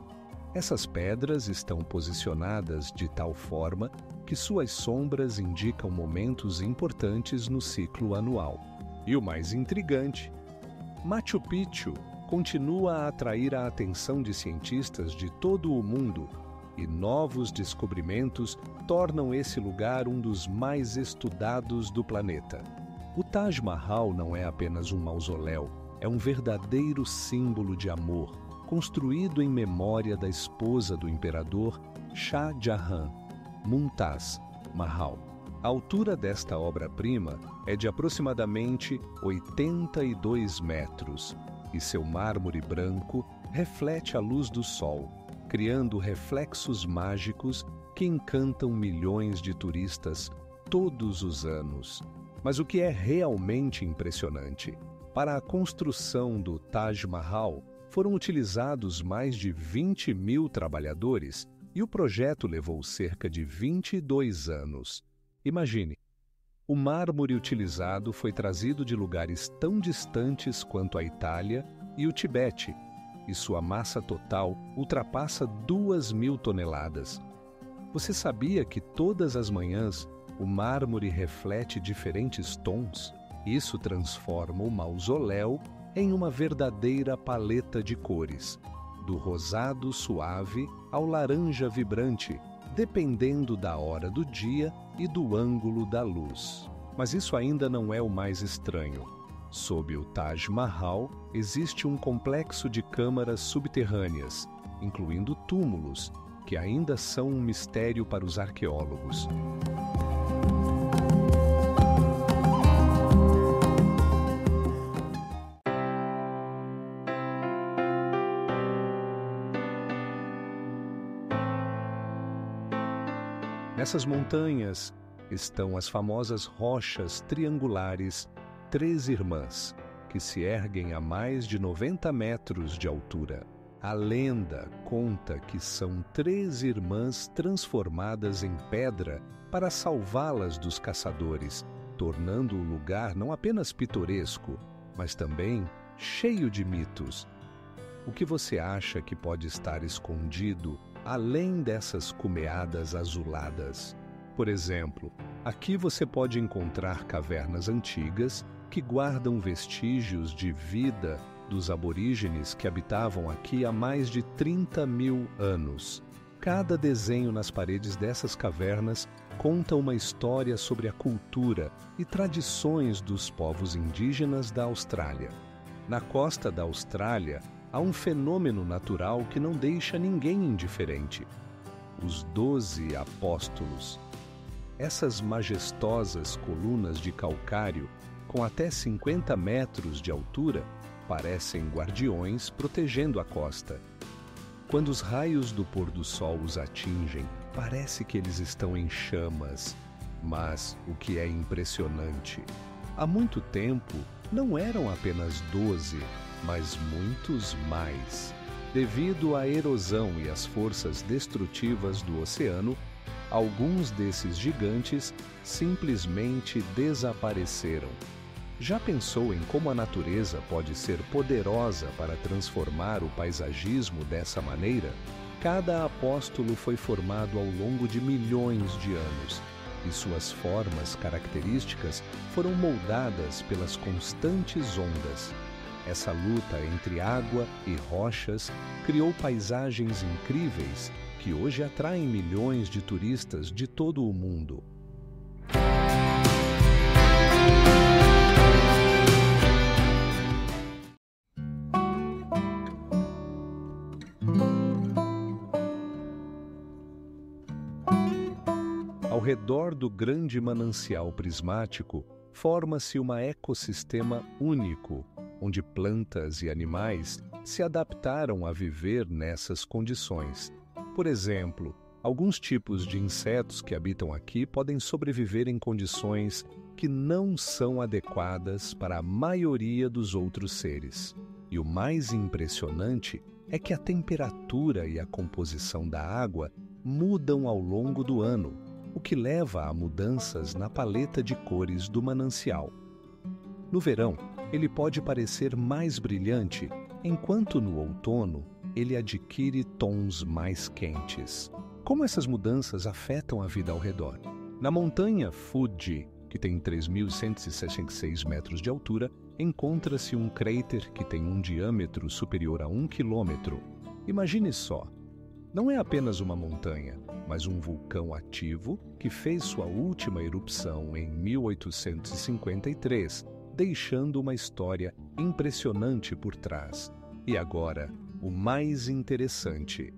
Essas pedras estão posicionadas de tal forma que suas sombras indicam momentos importantes no ciclo anual. E o mais intrigante, Machu Picchu continua a atrair a atenção de cientistas de todo o mundo e novos descobrimentos tornam esse lugar um dos mais estudados do planeta. O Taj Mahal não é apenas um mausoléu, é um verdadeiro símbolo de amor, construído em memória da esposa do imperador Shah Jahan, Mumtaz Mahal. A altura desta obra-prima é de aproximadamente 82 metros e seu mármore branco reflete a luz do sol, criando reflexos mágicos que encantam milhões de turistas todos os anos. Mas o que é realmente impressionante? Para a construção do Taj Mahal, foram utilizados mais de 20 mil trabalhadores e o projeto levou cerca de 22 anos. Imagine, o mármore utilizado foi trazido de lugares tão distantes quanto a Itália e o Tibete, e sua massa total ultrapassa 2.000 toneladas. Você sabia que todas as manhãs o mármore reflete diferentes tons? Isso transforma o mausoléu em uma verdadeira paleta de cores, do rosado suave ao laranja vibrante, dependendo da hora do dia e do ângulo da luz. Mas isso ainda não é o mais estranho. Sob o Taj Mahal, existe um complexo de câmaras subterrâneas, incluindo túmulos, que ainda são um mistério para os arqueólogos. Nessas montanhas estão as famosas rochas triangulares Três Irmãs, que se erguem a mais de 90 metros de altura. A lenda conta que são 3 irmãs transformadas em pedra para salvá-las dos caçadores, tornando o lugar não apenas pitoresco, mas também cheio de mitos. O que você acha que pode estar escondido além dessas cumeadas azuladas? Por exemplo, aqui você pode encontrar cavernas antigas que guardam vestígios de vida dos aborígenes que habitavam aqui há mais de 30.000 anos. Cada desenho nas paredes dessas cavernas conta uma história sobre a cultura e tradições dos povos indígenas da Austrália. Na costa da Austrália, há um fenômeno natural que não deixa ninguém indiferente: os 12 apóstolos. Essas majestosas colunas de calcário, com até 50 metros de altura, parecem guardiões protegendo a costa. Quando os raios do pôr do sol os atingem, parece que eles estão em chamas. Mas o que é impressionante, há muito tempo não eram apenas 12, mas muitos mais. Devido à erosão e às forças destrutivas do oceano, alguns desses gigantes simplesmente desapareceram. Já pensou em como a natureza pode ser poderosa para transformar o paisagismo dessa maneira? Cada apóstolo foi formado ao longo de milhões de anos, e suas formas características foram moldadas pelas constantes ondas. Essa luta entre água e rochas criou paisagens incríveis que hoje atraem milhões de turistas de todo o mundo. Ao redor do grande manancial prismático, forma-se um ecossistema único, onde plantas e animais se adaptaram a viver nessas condições. Por exemplo, alguns tipos de insetos que habitam aqui podem sobreviver em condições que não são adequadas para a maioria dos outros seres. E o mais impressionante é que a temperatura e a composição da água mudam ao longo do ano, o que leva a mudanças na paleta de cores do manancial. No verão, ele pode parecer mais brilhante, enquanto no outono ele adquire tons mais quentes. Como essas mudanças afetam a vida ao redor? Na montanha Fuji, que tem 3.166 metros de altura, encontra-se um crater que tem um diâmetro superior a 1 quilômetro. Imagine só, não é apenas uma montanha, mas um vulcão ativo que fez sua última erupção em 1853, deixando uma história impressionante por trás. E agora, o mais interessante.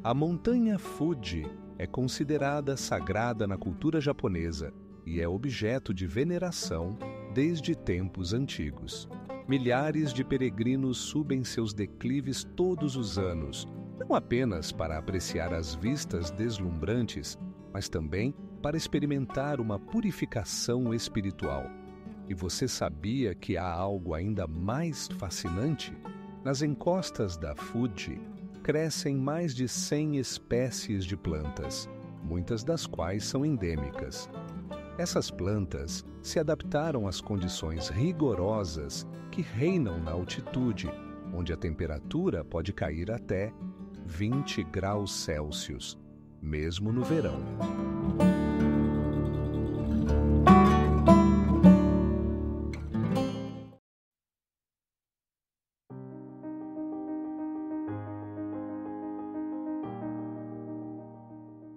A montanha Fuji é considerada sagrada na cultura japonesa e é objeto de veneração desde tempos antigos. Milhares de peregrinos subem seus declives todos os anos, não apenas para apreciar as vistas deslumbrantes, mas também para experimentar uma purificação espiritual. E você sabia que há algo ainda mais fascinante? Nas encostas da Fuji, crescem mais de 100 espécies de plantas, muitas das quais são endêmicas. Essas plantas se adaptaram às condições rigorosas que reinam na altitude, onde a temperatura pode cair até 20 graus Celsius, mesmo no verão.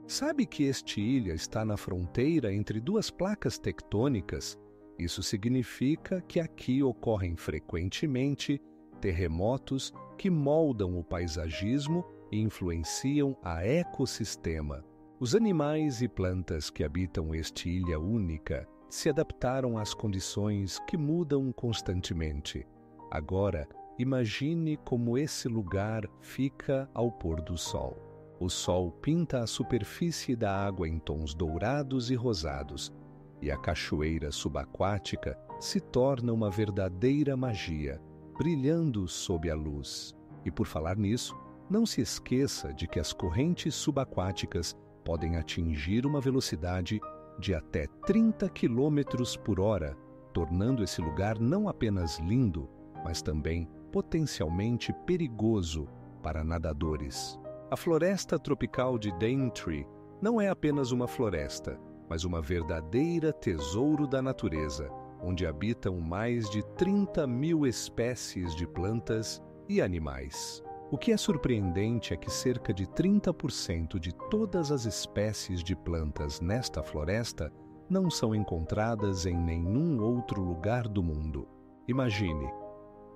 Sabe que este ilha está na fronteira entre duas placas tectônicas? Isso significa que aqui ocorrem frequentemente terremotos que moldam o paisagismo e influenciam a ecossistema. Os animais e plantas que habitam esta ilha única se adaptaram às condições que mudam constantemente. Agora, imagine como esse lugar fica ao pôr do sol. O sol pinta a superfície da água em tons dourados e rosados, e a cachoeira subaquática se torna uma verdadeira magia, brilhando sob a luz. E por falar nisso, não se esqueça de que as correntes subaquáticas podem atingir uma velocidade de até 30 km por hora, tornando esse lugar não apenas lindo, mas também potencialmente perigoso para nadadores. A floresta tropical de Daintree não é apenas uma floresta, mas uma verdadeira tesouro da natureza, onde habitam mais de 30.000 espécies de plantas e animais. O que é surpreendente é que cerca de 30% de todas as espécies de plantas nesta floresta não são encontradas em nenhum outro lugar do mundo. Imagine,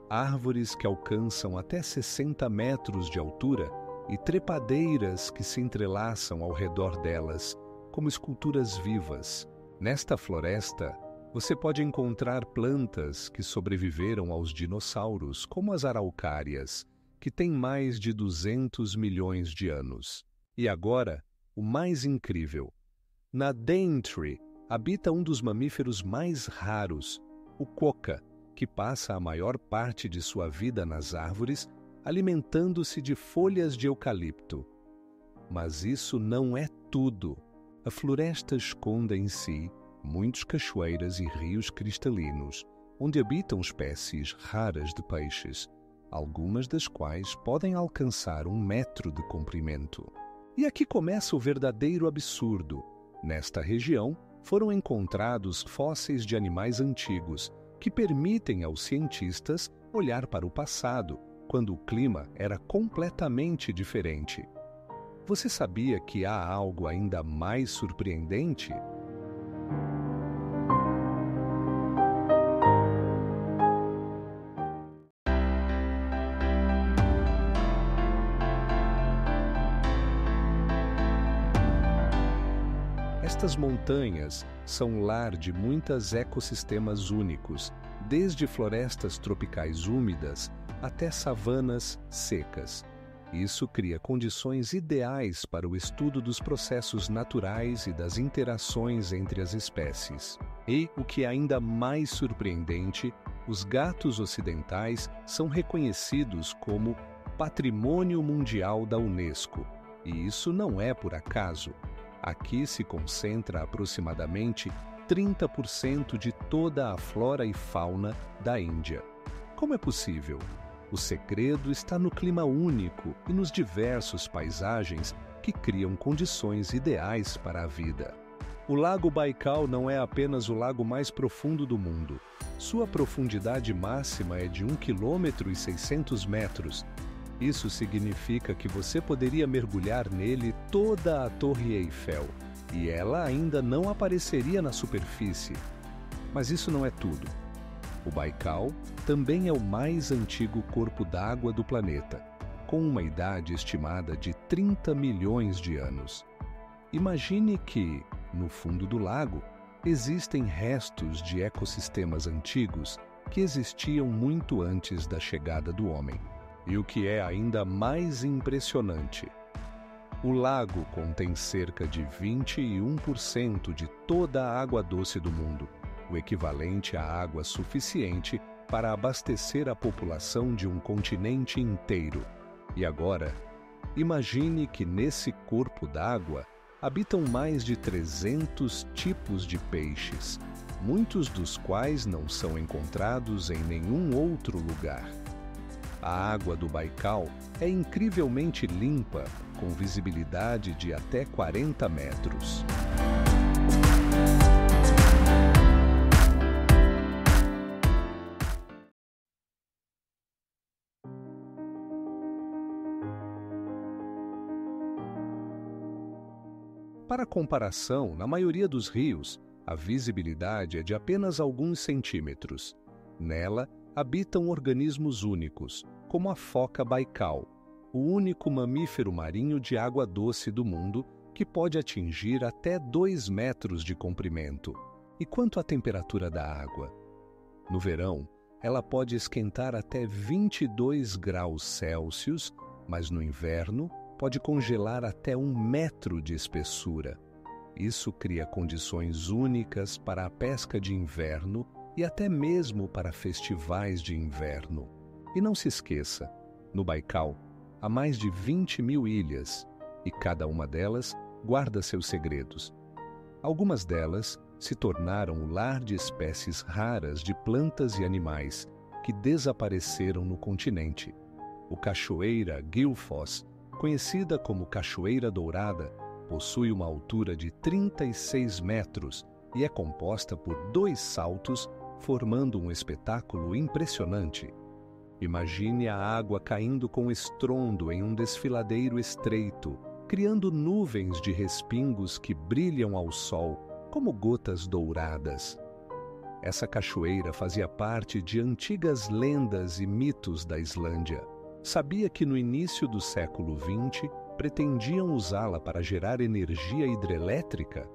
árvores que alcançam até 60 metros de altura e trepadeiras que se entrelaçam ao redor delas, como esculturas vivas. Nesta floresta, você pode encontrar plantas que sobreviveram aos dinossauros, como as araucárias, que têm mais de 200 milhões de anos. E agora, o mais incrível. Na Daintree habita um dos mamíferos mais raros, o quokka, que passa a maior parte de sua vida nas árvores, alimentando-se de folhas de eucalipto. Mas isso não é tudo. A floresta esconde em si muitas cachoeiras e rios cristalinos, onde habitam espécies raras de peixes, algumas das quais podem alcançar 1 metro de comprimento. E aqui começa o verdadeiro absurdo. Nesta região, foram encontrados fósseis de animais antigos, que permitem aos cientistas olhar para o passado, quando o clima era completamente diferente. Você sabia que há algo ainda mais surpreendente? Estas montanhas são lar de muitos ecossistemas únicos, desde florestas tropicais úmidas até savanas secas. Isso cria condições ideais para o estudo dos processos naturais e das interações entre as espécies. E, o que é ainda mais surpreendente, os gatos ocidentais são reconhecidos como Patrimônio Mundial da Unesco. E isso não é por acaso. Aqui se concentra aproximadamente 30% de toda a flora e fauna da Índia. Como é possível? O segredo está no clima único e nos diversos paisagens que criam condições ideais para a vida. O Lago Baikal não é apenas o lago mais profundo do mundo. Sua profundidade máxima é de 1,6 km. Isso significa que você poderia mergulhar nele toda a Torre Eiffel, e ela ainda não apareceria na superfície. Mas isso não é tudo. O Baikal também é o mais antigo corpo d'água do planeta, com uma idade estimada de 30 milhões de anos. Imagine que, no fundo do lago, existem restos de ecossistemas antigos que existiam muito antes da chegada do homem. E o que é ainda mais impressionante, o lago contém cerca de 21% de toda a água doce do mundo, o equivalente à água suficiente para abastecer a população de um continente inteiro. E agora, imagine que nesse corpo d'água habitam mais de 300 tipos de peixes, muitos dos quais não são encontrados em nenhum outro lugar. A água do Baikal é incrivelmente limpa, com visibilidade de até 40 metros. Para comparação, na maioria dos rios, a visibilidade é de apenas alguns centímetros. Nela, habitam organismos únicos, como a foca Baikal, o único mamífero marinho de água doce do mundo que pode atingir até 2 metros de comprimento. E quanto à temperatura da água? No verão, ela pode esquentar até 22 graus Celsius, mas no inverno pode congelar até 1 metro de espessura. Isso cria condições únicas para a pesca de inverno e até mesmo para festivais de inverno. E não se esqueça, no Baikal há mais de 20 mil ilhas, e cada uma delas guarda seus segredos. Algumas delas se tornaram o lar de espécies raras de plantas e animais que desapareceram no continente. O Cachoeira Guilfoss, conhecida como Cachoeira Dourada, possui uma altura de 36 metros e é composta por 2 saltos, formando um espetáculo impressionante. Imagine a água caindo com estrondo em um desfiladeiro estreito, criando nuvens de respingos que brilham ao sol como gotas douradas. Essa cachoeira fazia parte de antigas lendas e mitos da Islândia. Sabia que no início do século XX pretendiam usá-la para gerar energia hidrelétrica?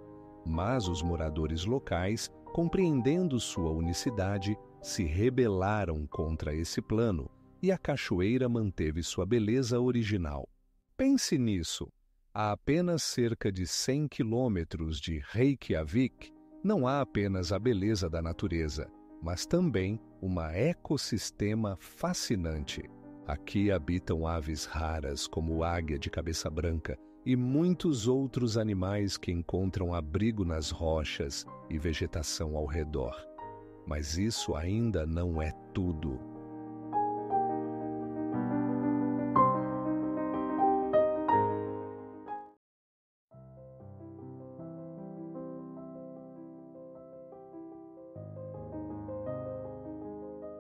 Mas os moradores locais, compreendendo sua unicidade, se rebelaram contra esse plano e a cachoeira manteve sua beleza original. Pense nisso. A apenas cerca de 100 quilômetros de Reykjavik, não há apenas a beleza da natureza, mas também um ecossistema fascinante. Aqui habitam aves raras como águia de cabeça branca e muitos outros animais que encontram abrigo nas rochas e vegetação ao redor. Mas isso ainda não é tudo.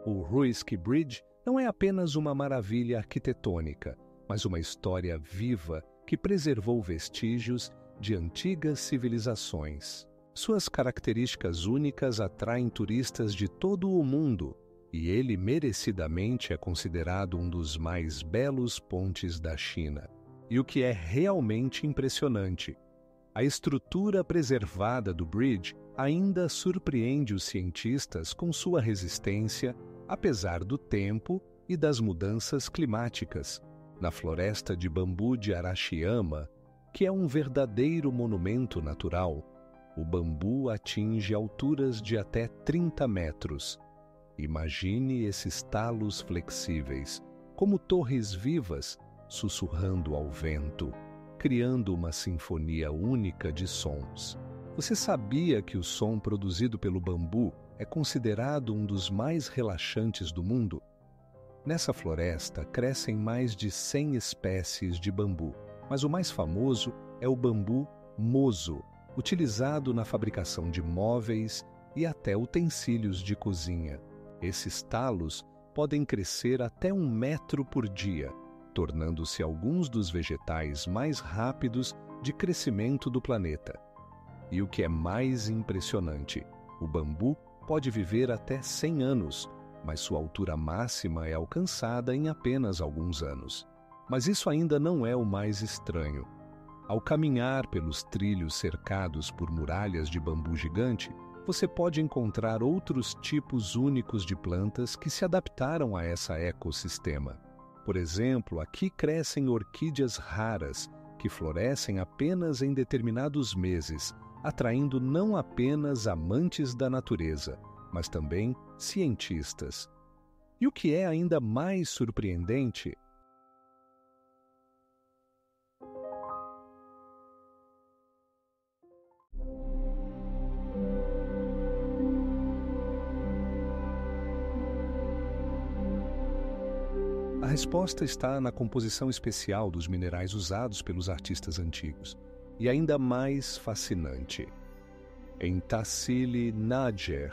O Ruislip Bridge não é apenas uma maravilha arquitetônica, mas uma história viva que preservou vestígios de antigas civilizações. Suas características únicas atraem turistas de todo o mundo, e ele merecidamente é considerado um dos mais belos pontes da China. E o que é realmente impressionante, a estrutura preservada do bridge ainda surpreende os cientistas com sua resistência, apesar do tempo e das mudanças climáticas. Na floresta de bambu de Arashiyama, que é um verdadeiro monumento natural, o bambu atinge alturas de até 30 metros. Imagine esses talos flexíveis, como torres vivas, sussurrando ao vento, criando uma sinfonia única de sons. Você sabia que o som produzido pelo bambu é considerado um dos mais relaxantes do mundo? Nessa floresta crescem mais de 100 espécies de bambu, mas o mais famoso é o bambu moso, utilizado na fabricação de móveis e até utensílios de cozinha. Esses talos podem crescer até 1 metro por dia, tornando-se alguns dos vegetais mais rápidos de crescimento do planeta. E o que é mais impressionante, o bambu pode viver até 100 anos, mas sua altura máxima é alcançada em apenas alguns anos. Mas isso ainda não é o mais estranho. Ao caminhar pelos trilhos cercados por muralhas de bambu gigante, você pode encontrar outros tipos únicos de plantas que se adaptaram a esse ecossistema. Por exemplo, aqui crescem orquídeas raras, que florescem apenas em determinados meses, atraindo não apenas amantes da natureza, mas também cientistas. E o que é ainda mais surpreendente, a resposta está na composição especial dos minerais usados pelos artistas antigos. E ainda mais fascinante, em Tassili N'Ajjer,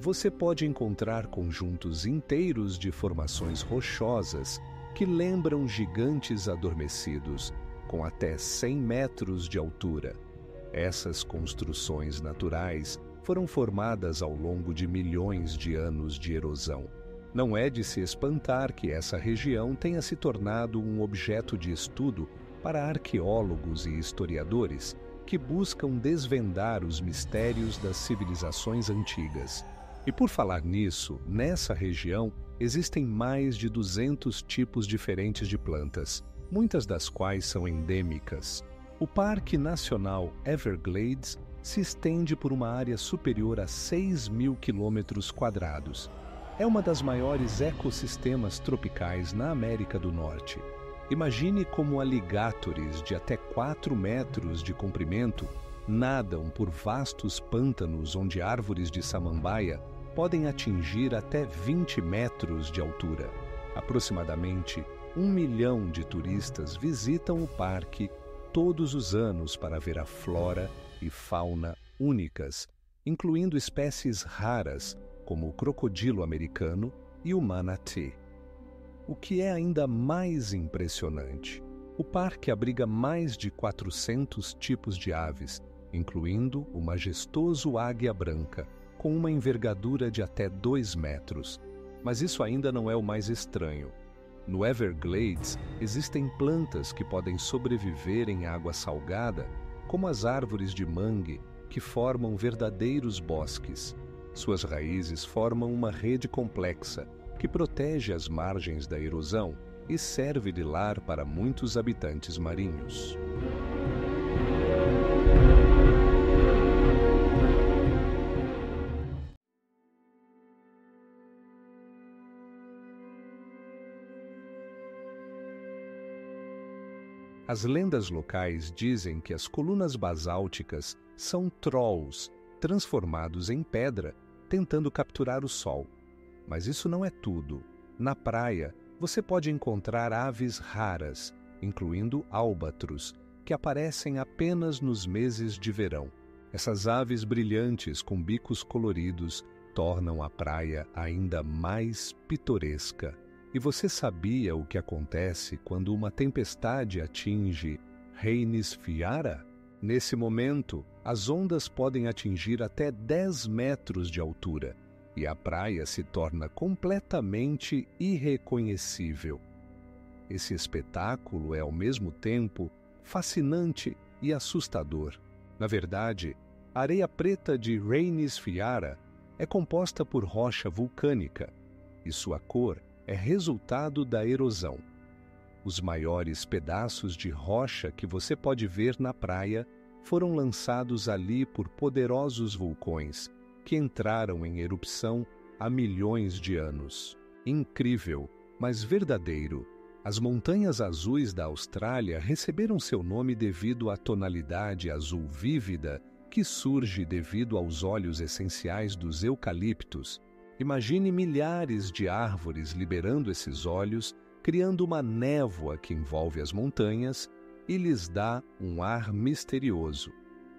você pode encontrar conjuntos inteiros de formações rochosas que lembram gigantes adormecidos, com até 100 metros de altura. Essas construções naturais foram formadas ao longo de milhões de anos de erosão. Não é de se espantar que essa região tenha se tornado um objeto de estudo para arqueólogos e historiadores que buscam desvendar os mistérios das civilizações antigas. E por falar nisso, nessa região existem mais de 200 tipos diferentes de plantas, muitas das quais são endêmicas. O Parque Nacional Everglades se estende por uma área superior a 6.000 km². É uma das maiores ecossistemas tropicais na América do Norte. Imagine como alligátores de até 4 metros de comprimento nadam por vastos pântanos onde árvores de samambaia podem atingir até 20 metros de altura. Aproximadamente 1 milhão de turistas visitam o parque todos os anos para ver a flora e fauna únicas, incluindo espécies raras como o crocodilo americano e o manatee. O que é ainda mais impressionante, o parque abriga mais de 400 tipos de aves, incluindo o majestoso águia branca, com uma envergadura de até 2 metros. Mas isso ainda não é o mais estranho. No Everglades, existem plantas que podem sobreviver em água salgada, como as árvores de mangue, que formam verdadeiros bosques. Suas raízes formam uma rede complexa, que protege as margens da erosão e serve de lar para muitos habitantes marinhos. As lendas locais dizem que as colunas basálticas são trolls transformados em pedra, tentando capturar o sol. Mas isso não é tudo. Na praia, você pode encontrar aves raras, incluindo álbatros, que aparecem apenas nos meses de verão. Essas aves brilhantes com bicos coloridos tornam a praia ainda mais pitoresca. E você sabia o que acontece quando uma tempestade atinge Reynisfjara? Nesse momento, as ondas podem atingir até 10 metros de altura e a praia se torna completamente irreconhecível. Esse espetáculo é, ao mesmo tempo, fascinante e assustador. Na verdade, a areia preta de Reynisfjara é composta por rocha vulcânica e sua cor é resultado da erosão. Os maiores pedaços de rocha que você pode ver na praia foram lançados ali por poderosos vulcões que entraram em erupção há milhões de anos. Incrível, mas verdadeiro. As montanhas azuis da Austrália receberam seu nome devido à tonalidade azul vívida que surge devido aos óleos essenciais dos eucaliptos. Imagine milhares de árvores liberando esses óleos, criando uma névoa que envolve as montanhas e lhes dá um ar misterioso.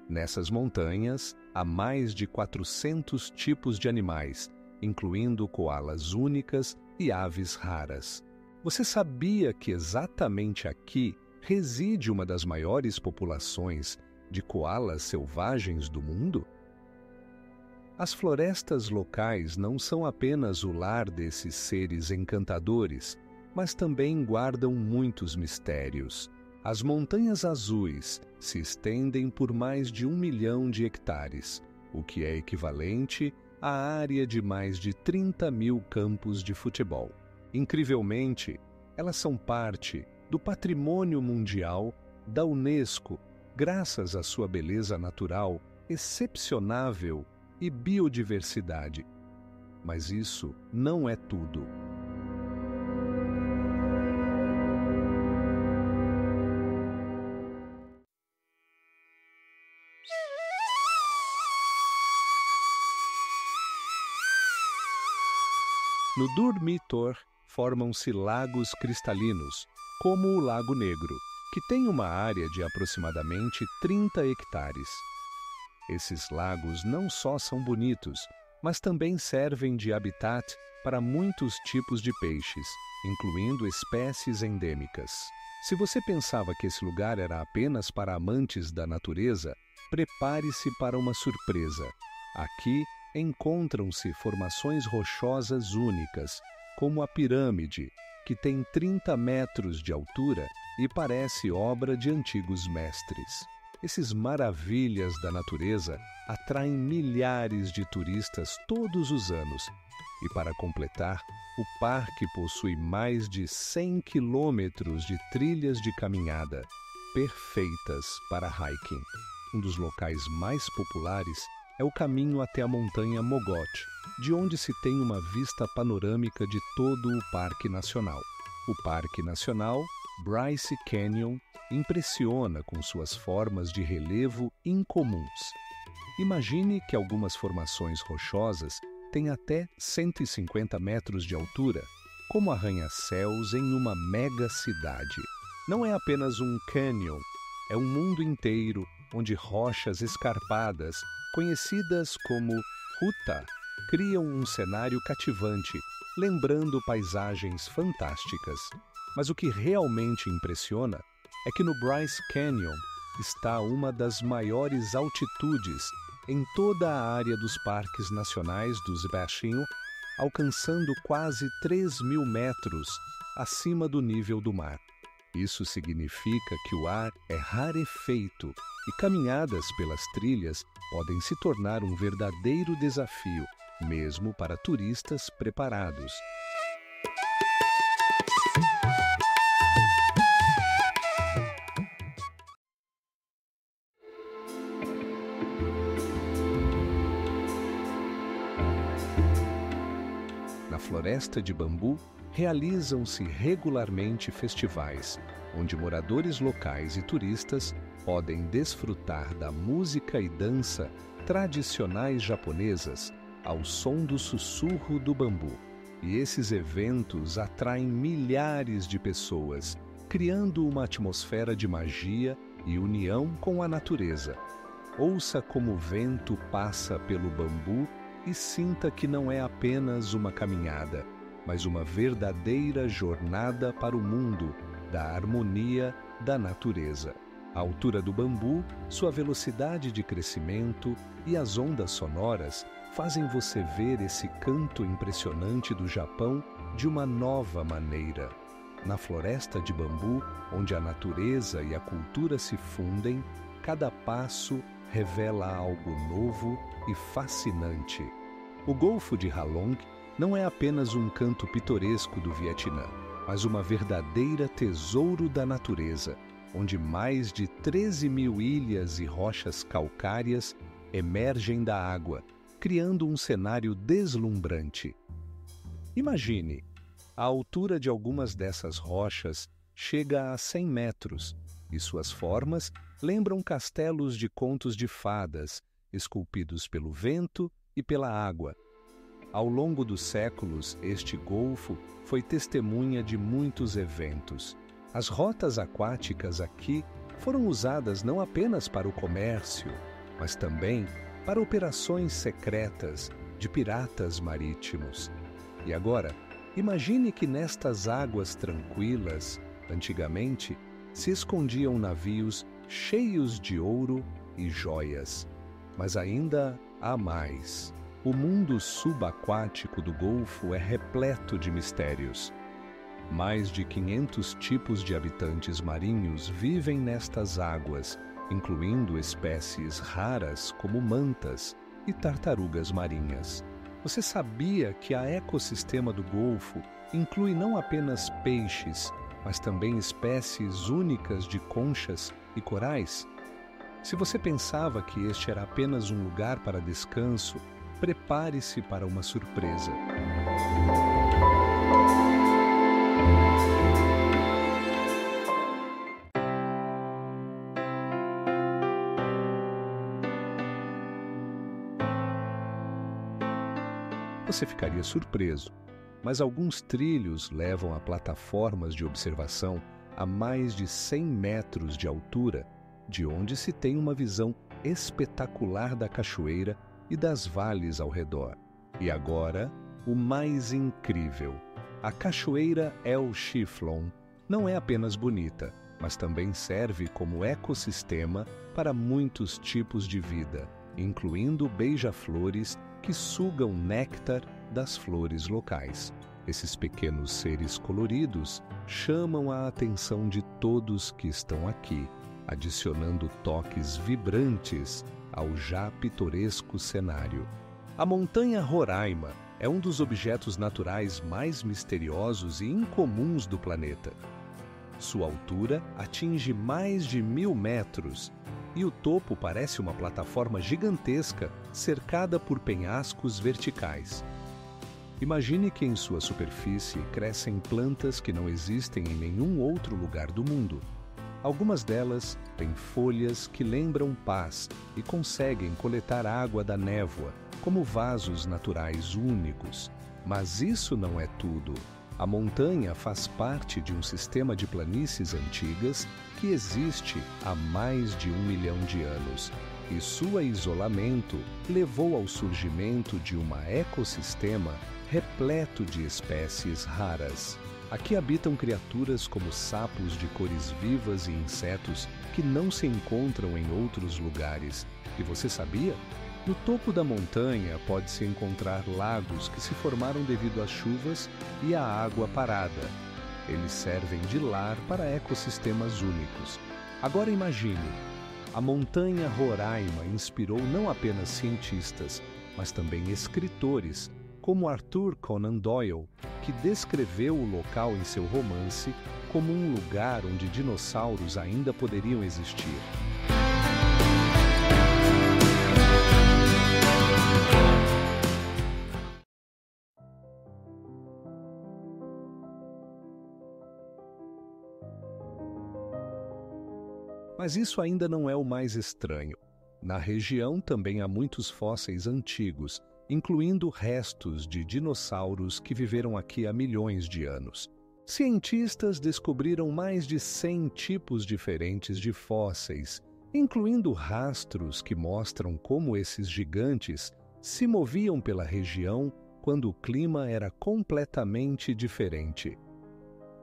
Nessas montanhas, há mais de 400 tipos de animais, incluindo coalas únicas e aves raras. Você sabia que exatamente aqui reside uma das maiores populações de coalas selvagens do mundo? As florestas locais não são apenas o lar desses seres encantadores, mas também guardam muitos mistérios. As Montanhas Azuis se estendem por mais de 1 milhão de hectares, o que é equivalente à área de mais de 30 mil campos de futebol. Incrivelmente, elas são parte do Patrimônio Mundial da Unesco, graças à sua beleza natural excepcionável e biodiversidade. Mas isso não é tudo. No Durmitor formam-se lagos cristalinos, como o Lago Negro, que tem uma área de aproximadamente 30 hectares. Esses lagos não só são bonitos, mas também servem de habitat para muitos tipos de peixes, incluindo espécies endêmicas. Se você pensava que esse lugar era apenas para amantes da natureza, prepare-se para uma surpresa. Aqui encontram-se formações rochosas únicas, como a pirâmide, que tem 30 metros de altura e parece obra de antigos mestres. Esses maravilhas da natureza atraem milhares de turistas todos os anos. E para completar, o parque possui mais de 100 quilômetros de trilhas de caminhada, perfeitas para hiking. Um dos locais mais populares é o caminho até a montanha Mogot, de onde se tem uma vista panorâmica de todo o Parque Nacional. O Parque Nacional Bryce Canyon impressiona com suas formas de relevo incomuns. Imagine que algumas formações rochosas têm até 150 metros de altura, como arranha-céus em uma mega cidade. Não é apenas um canyon, é um mundo inteiro onde rochas escarpadas, conhecidas como ruta, criam um cenário cativante, lembrando paisagens fantásticas. Mas o que realmente impressiona é que no Bryce Canyon está uma das maiores altitudes em toda a área dos parques nacionais do Baixinho, alcançando quase 3.000 metros acima do nível do mar. Isso significa que o ar é rarefeito e caminhadas pelas trilhas podem se tornar um verdadeiro desafio, mesmo para turistas preparados. Na Floresta de Bambu, realizam-se regularmente festivais, onde moradores locais e turistas podem desfrutar da música e dança tradicionais japonesas ao som do sussurro do bambu. E esses eventos atraem milhares de pessoas, criando uma atmosfera de magia e união com a natureza. Ouça como o vento passa pelo bambu e sinta que não é apenas uma caminhada, mas uma verdadeira jornada para o mundo da harmonia da natureza. A altura do bambu, sua velocidade de crescimento e as ondas sonoras fazem você ver esse canto impressionante do Japão de uma nova maneira. Na Floresta de Bambu, onde a natureza e a cultura se fundem, cada passo revela algo novo e fascinante. O Golfo de Halong não é apenas um canto pitoresco do Vietnã, mas uma verdadeira tesouro da natureza, onde mais de 13.000 ilhas e rochas calcárias emergem da água, criando um cenário deslumbrante. Imagine, a altura de algumas dessas rochas chega a 100 metros, e suas formas lembram castelos de contos de fadas, esculpidos pelo vento e pela água. Ao longo dos séculos, este golfo foi testemunha de muitos eventos. As rotas aquáticas aqui foram usadas não apenas para o comércio, mas também para operações secretas de piratas marítimos. E agora, imagine que nestas águas tranquilas, antigamente, se escondiam navios cheios de ouro e joias. Mas ainda há mais. O mundo subaquático do Golfo é repleto de mistérios. Mais de 500 tipos de habitantes marinhos vivem nestas águas, incluindo espécies raras como mantas e tartarugas marinhas. Você sabia que o ecossistema do Golfo inclui não apenas peixes, mas também espécies únicas de conchas e corais? Se você pensava que este era apenas um lugar para descanso, prepare-se para uma surpresa. Você ficaria surpreso, mas alguns trilhos levam a plataformas de observação a mais de 100 metros de altura, de onde se tem uma visão espetacular da cachoeira e das vales ao redor. E agora, o mais incrível. A cachoeira El Chiflón não é apenas bonita, mas também serve como ecossistema para muitos tipos de vida, incluindo beija-flores que sugam néctar das flores locais. Esses pequenos seres coloridos chamam a atenção de todos que estão aqui, adicionando toques vibrantes ao já pitoresco cenário. A montanha Roraima é um dos objetos naturais mais misteriosos e incomuns do planeta. Sua altura atinge mais de 1000 metros e o topo parece uma plataforma gigantesca cercada por penhascos verticais. Imagine que em sua superfície crescem plantas que não existem em nenhum outro lugar do mundo. Algumas delas têm folhas que lembram paz e conseguem coletar água da névoa, como vasos naturais únicos. Mas isso não é tudo. A montanha faz parte de um sistema de planícies antigas que existe há mais de 1 milhão de anos, e seu isolamento levou ao surgimento de um ecossistema repleto de espécies raras. Aqui habitam criaturas como sapos de cores vivas e insetos que não se encontram em outros lugares. E você sabia? No topo da montanha pode-se encontrar lagos que se formaram devido às chuvas e à água parada. Eles servem de lar para ecossistemas únicos. Agora imagine, a montanha Roraima inspirou não apenas cientistas, mas também escritores, como Arthur Conan Doyle, que descreveu o local em seu romance como um lugar onde dinossauros ainda poderiam existir. Mas isso ainda não é o mais estranho. Na região também há muitos fósseis antigos, incluindo restos de dinossauros que viveram aqui há milhões de anos. Cientistas descobriram mais de 100 tipos diferentes de fósseis, incluindo rastros que mostram como esses gigantes se moviam pela região quando o clima era completamente diferente.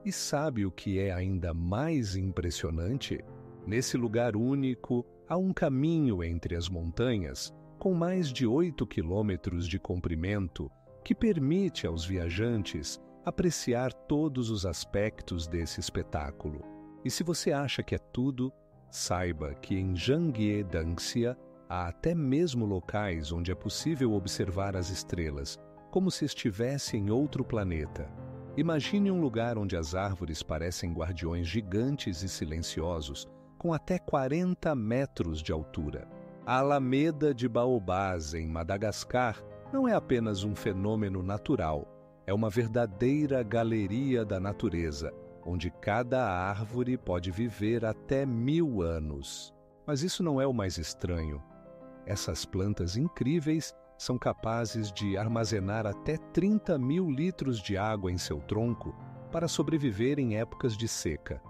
E sabe o que é ainda mais impressionante? Nesse lugar único, há um caminho entre as montanhas, com mais de 8 quilômetros de comprimento, que permite aos viajantes apreciar todos os aspectos desse espetáculo. E se você acha que é tudo, saiba que em Jangye-dangxia há até mesmo locais onde é possível observar as estrelas, como se estivesse em outro planeta. Imagine um lugar onde as árvores parecem guardiões gigantes e silenciosos, com até 40 metros de altura. A Alameda de Baobás, em Madagascar, não é apenas um fenômeno natural, é uma verdadeira galeria da natureza, onde cada árvore pode viver até 1000 anos. Mas isso não é o mais estranho. Essas plantas incríveis são capazes de armazenar até 30.000 litros de água em seu tronco para sobreviver em épocas de seca.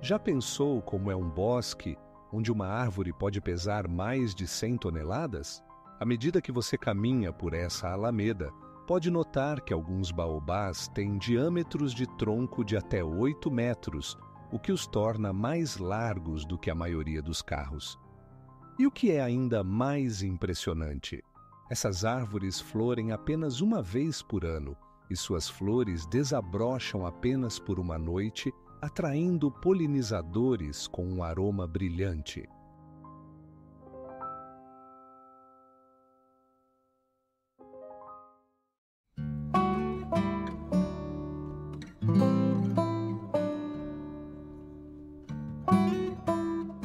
Já pensou como é um bosque onde uma árvore pode pesar mais de 100 toneladas? À medida que você caminha por essa alameda, pode notar que alguns baobás têm diâmetros de tronco de até 8 metros, o que os torna mais largos do que a maioria dos carros. E o que é ainda mais impressionante? Essas árvores florem apenas uma vez por ano, e suas flores desabrocham apenas por uma noite, atraindo polinizadores com um aroma brilhante.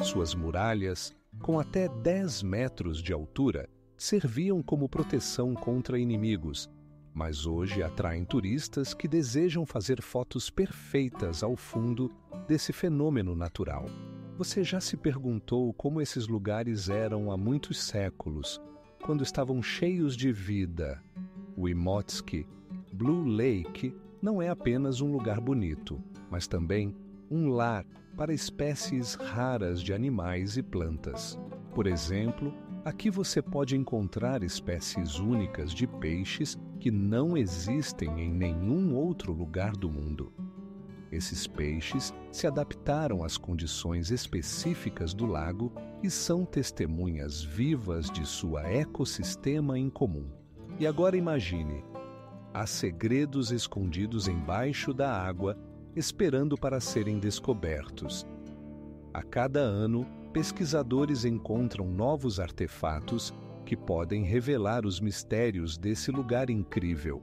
Suas muralhas, com até 10 metros de altura, serviam como proteção contra inimigos, mas hoje atraem turistas que desejam fazer fotos perfeitas ao fundo desse fenômeno natural. Você já se perguntou como esses lugares eram há muitos séculos, quando estavam cheios de vida? O Imotski Blue Lake não é apenas um lugar bonito, mas também um lar para espécies raras de animais e plantas. Por exemplo, aqui você pode encontrar espécies únicas de peixes que não existem em nenhum outro lugar do mundo. Esses peixes se adaptaram às condições específicas do lago e são testemunhas vivas de sua ecossistema em comum. E agora imagine, há segredos escondidos embaixo da água, esperando para serem descobertos. A cada ano, pesquisadores encontram novos artefatos que podem revelar os mistérios desse lugar incrível.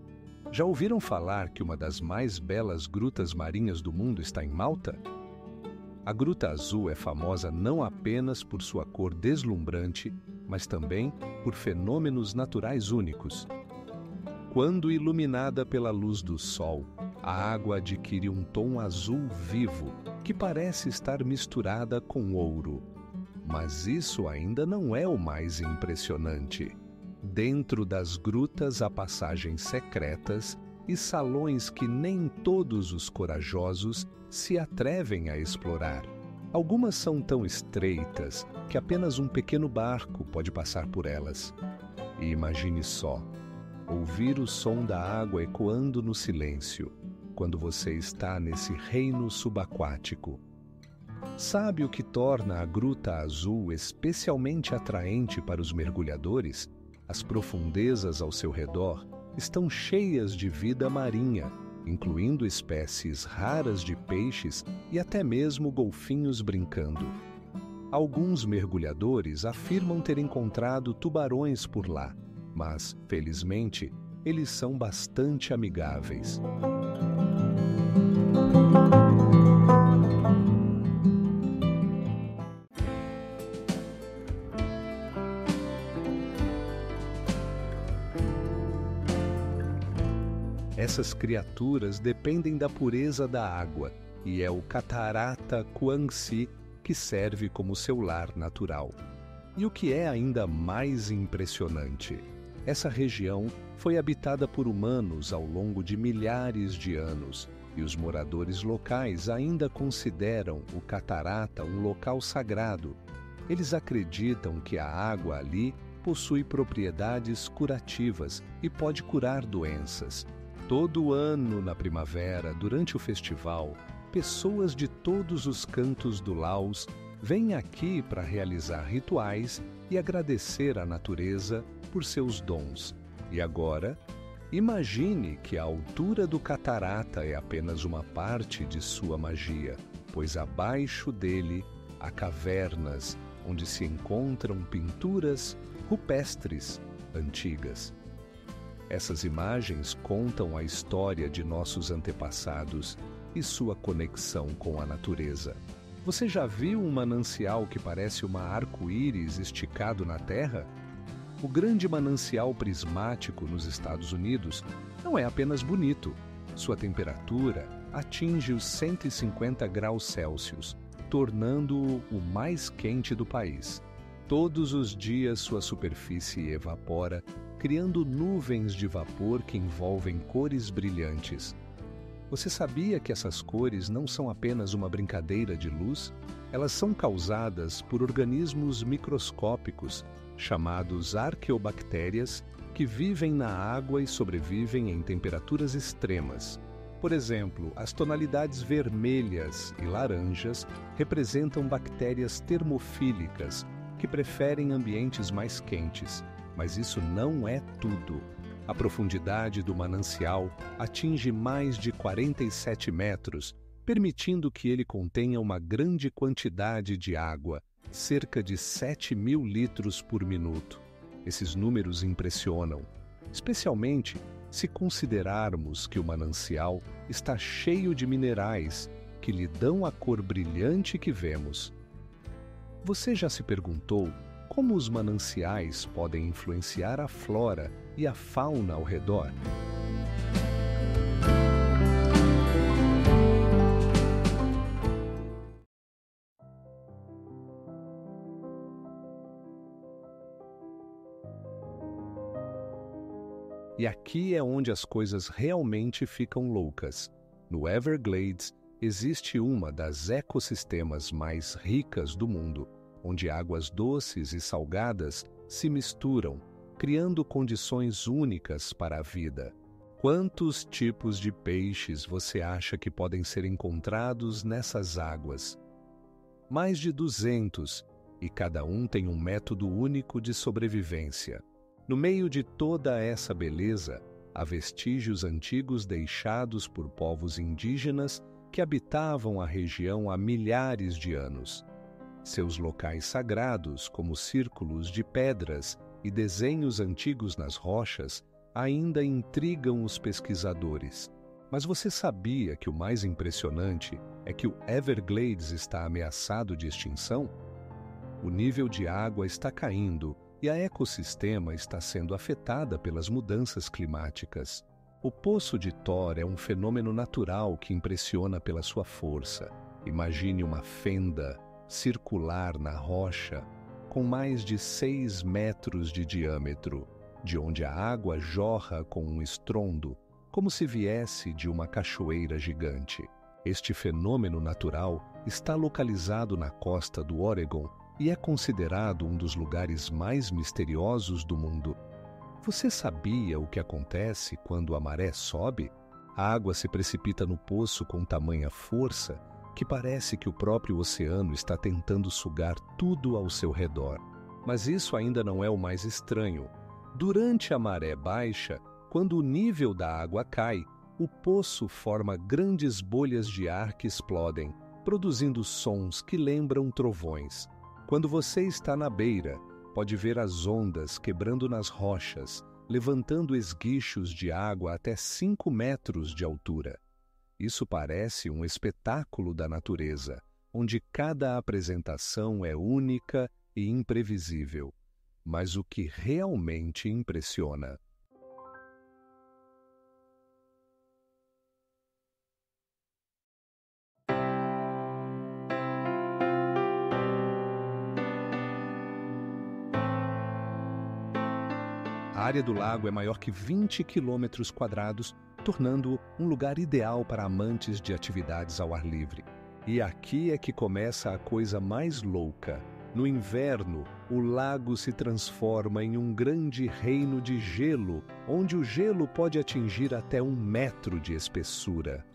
Já ouviram falar que uma das mais belas grutas marinhas do mundo está em Malta? A Gruta Azul é famosa não apenas por sua cor deslumbrante, mas também por fenômenos naturais únicos. Quando iluminada pela luz do sol, a água adquire um tom azul vivo, que parece estar misturada com ouro. Mas isso ainda não é o mais impressionante. Dentro das grutas há passagens secretas e salões que nem todos os corajosos se atrevem a explorar. Algumas são tão estreitas que apenas um pequeno barco pode passar por elas. E imagine só, ouvir o som da água ecoando no silêncio, quando você está nesse reino subaquático. Sabe o que torna a Gruta Azul especialmente atraente para os mergulhadores? As profundezas ao seu redor estão cheias de vida marinha, incluindo espécies raras de peixes e até mesmo golfinhos brincando. Alguns mergulhadores afirmam ter encontrado tubarões por lá, mas, felizmente, eles são bastante amigáveis. Essas criaturas dependem da pureza da água, e é o Catarata Kuangsi que serve como seu lar natural. E o que é ainda mais impressionante? Essa região foi habitada por humanos ao longo de milhares de anos, e os moradores locais ainda consideram o catarata um local sagrado. Eles acreditam que a água ali possui propriedades curativas e pode curar doenças. Todo ano, na primavera, durante o festival, pessoas de todos os cantos do Laos vêm aqui para realizar rituais e agradecer à natureza por seus dons. E agora, imagine que a altura do catarata é apenas uma parte de sua magia, pois abaixo dele há cavernas onde se encontram pinturas rupestres antigas. Essas imagens contam a história de nossos antepassados e sua conexão com a natureza. Você já viu um manancial que parece uma arco-íris esticado na terra? O grande manancial prismático nos Estados Unidos não é apenas bonito. Sua temperatura atinge os 150 graus Celsius. tornando-o o mais quente do país. Todos os dias sua superfície evapora, criando nuvens de vapor que envolvem cores brilhantes. Você sabia que essas cores não são apenas uma brincadeira de luz? Elas são causadas por organismos microscópicos, chamados arqueobactérias, que vivem na água e sobrevivem em temperaturas extremas. Por exemplo, as tonalidades vermelhas e laranjas representam bactérias termofílicas, que preferem ambientes mais quentes. Mas isso não é tudo. A profundidade do manancial atinge mais de 47 metros, permitindo que ele contenha uma grande quantidade de água, cerca de 7.000 litros por minuto. Esses números impressionam, especialmente se considerarmos que o manancial está cheio de minerais que lhe dão a cor brilhante que vemos. Você já se perguntou como os mananciais podem influenciar a flora e a fauna ao redor? E aqui é onde as coisas realmente ficam loucas. No Everglades, existe uma das ecossistemas mais ricas do mundo, onde águas doces e salgadas se misturam, criando condições únicas para a vida. Quantos tipos de peixes você acha que podem ser encontrados nessas águas? Mais de 200, e cada um tem um método único de sobrevivência. No meio de toda essa beleza, há vestígios antigos deixados por povos indígenas que habitavam a região há milhares de anos. Seus locais sagrados, como círculos de pedras e desenhos antigos nas rochas, ainda intrigam os pesquisadores. Mas você sabia que o mais impressionante é que o Everglades está ameaçado de extinção? O nível de água está caindo e a ecossistema está sendo afetada pelas mudanças climáticas. O Poço de Thor é um fenômeno natural que impressiona pela sua força. Imagine uma fenda circular na rocha com mais de 6 metros de diâmetro, de onde a água jorra com um estrondo, como se viesse de uma cachoeira gigante. Este fenômeno natural está localizado na costa do Oregon e é considerado um dos lugares mais misteriosos do mundo. Você sabia o que acontece quando a maré sobe? A água se precipita no poço com tamanha força que parece que o próprio oceano está tentando sugar tudo ao seu redor. Mas isso ainda não é o mais estranho. Durante a maré baixa, quando o nível da água cai, o poço forma grandes bolhas de ar que explodem, produzindo sons que lembram trovões. Quando você está na beira, pode ver as ondas quebrando nas rochas, levantando esguichos de água até 5 metros de altura. Isso parece um espetáculo da natureza, onde cada apresentação é única e imprevisível. Mas o que realmente impressiona a área do lago é maior que 20 quilômetros quadrados, tornando-o um lugar ideal para amantes de atividades ao ar livre. E aqui é que começa a coisa mais louca. No inverno, o lago se transforma em um grande reino de gelo, onde o gelo pode atingir até 1 metro de espessura.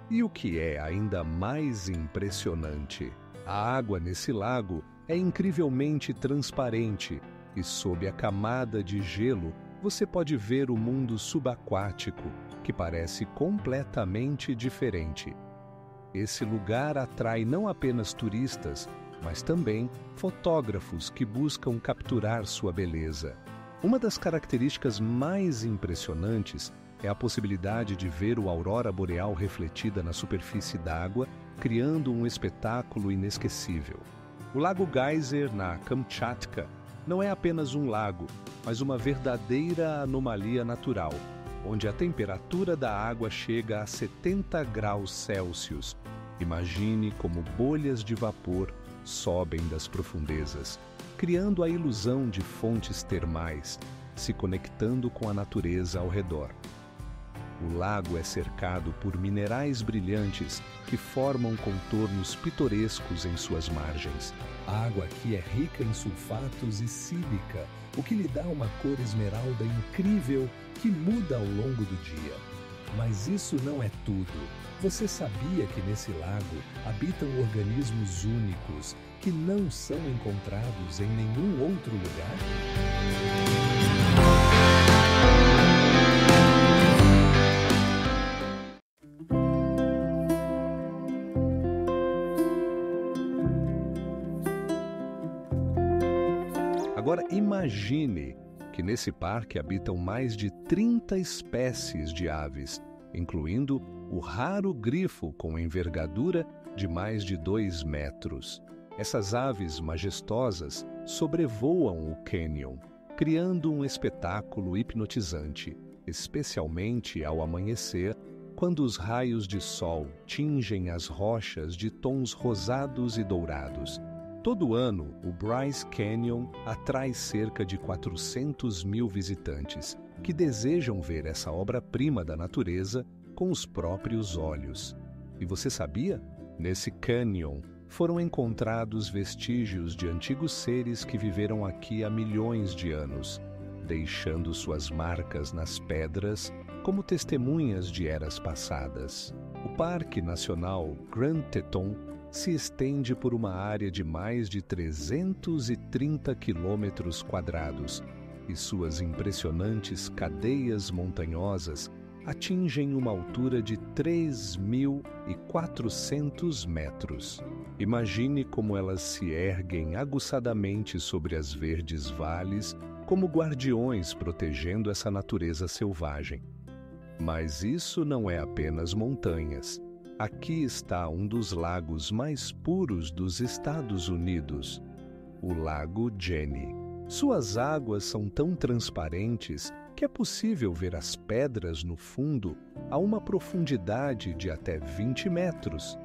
E o que é ainda mais impressionante, a água nesse lago é incrivelmente transparente, e sob a camada de gelo você pode ver o mundo subaquático, que parece completamente diferente. Esse lugar atrai não apenas turistas, mas também fotógrafos que buscam capturar sua beleza. Uma das características mais impressionantes é a possibilidade de ver a aurora boreal refletida na superfície d'água, criando um espetáculo inesquecível. O Lago Geyser, na Kamchatka, não é apenas um lago, mas uma verdadeira anomalia natural, onde a temperatura da água chega a 70 graus Celsius, Imagine como bolhas de vapor sobem das profundezas, criando a ilusão de fontes termais, se conectando com a natureza ao redor. O lago é cercado por minerais brilhantes que formam contornos pitorescos em suas margens. A água aqui é rica em sulfatos e sílica, o que lhe dá uma cor esmeralda incrível que muda ao longo do dia. Mas isso não é tudo. Você sabia que nesse lago habitam organismos únicos que não são encontrados em nenhum outro lugar? Agora imagine que nesse parque habitam mais de 30 espécies de aves, incluindo o raro grifo com envergadura de mais de 2 metros. Essas aves majestosas sobrevoam o cânion, criando um espetáculo hipnotizante, especialmente ao amanhecer, quando os raios de sol tingem as rochas de tons rosados e dourados. Todo ano, o Bryce Canyon atrai cerca de 400 mil visitantes que desejam ver essa obra-prima da natureza com os próprios olhos. E você sabia? Nesse canyon foram encontrados vestígios de antigos seres que viveram aqui há milhões de anos, deixando suas marcas nas pedras como testemunhas de eras passadas. O Parque Nacional Grand Teton se estende por uma área de mais de 330 quilômetros quadrados e suas impressionantes cadeias montanhosas atingem uma altura de 3.400 metros. Imagine como elas se erguem aguçadamente sobre as verdes vales, como guardiões protegendo essa natureza selvagem. Mas isso não é apenas montanhas. Aqui está um dos lagos mais puros dos Estados Unidos, o Lago Jenny. Suas águas são tão transparentes que é possível ver as pedras no fundo a uma profundidade de até 20 metros.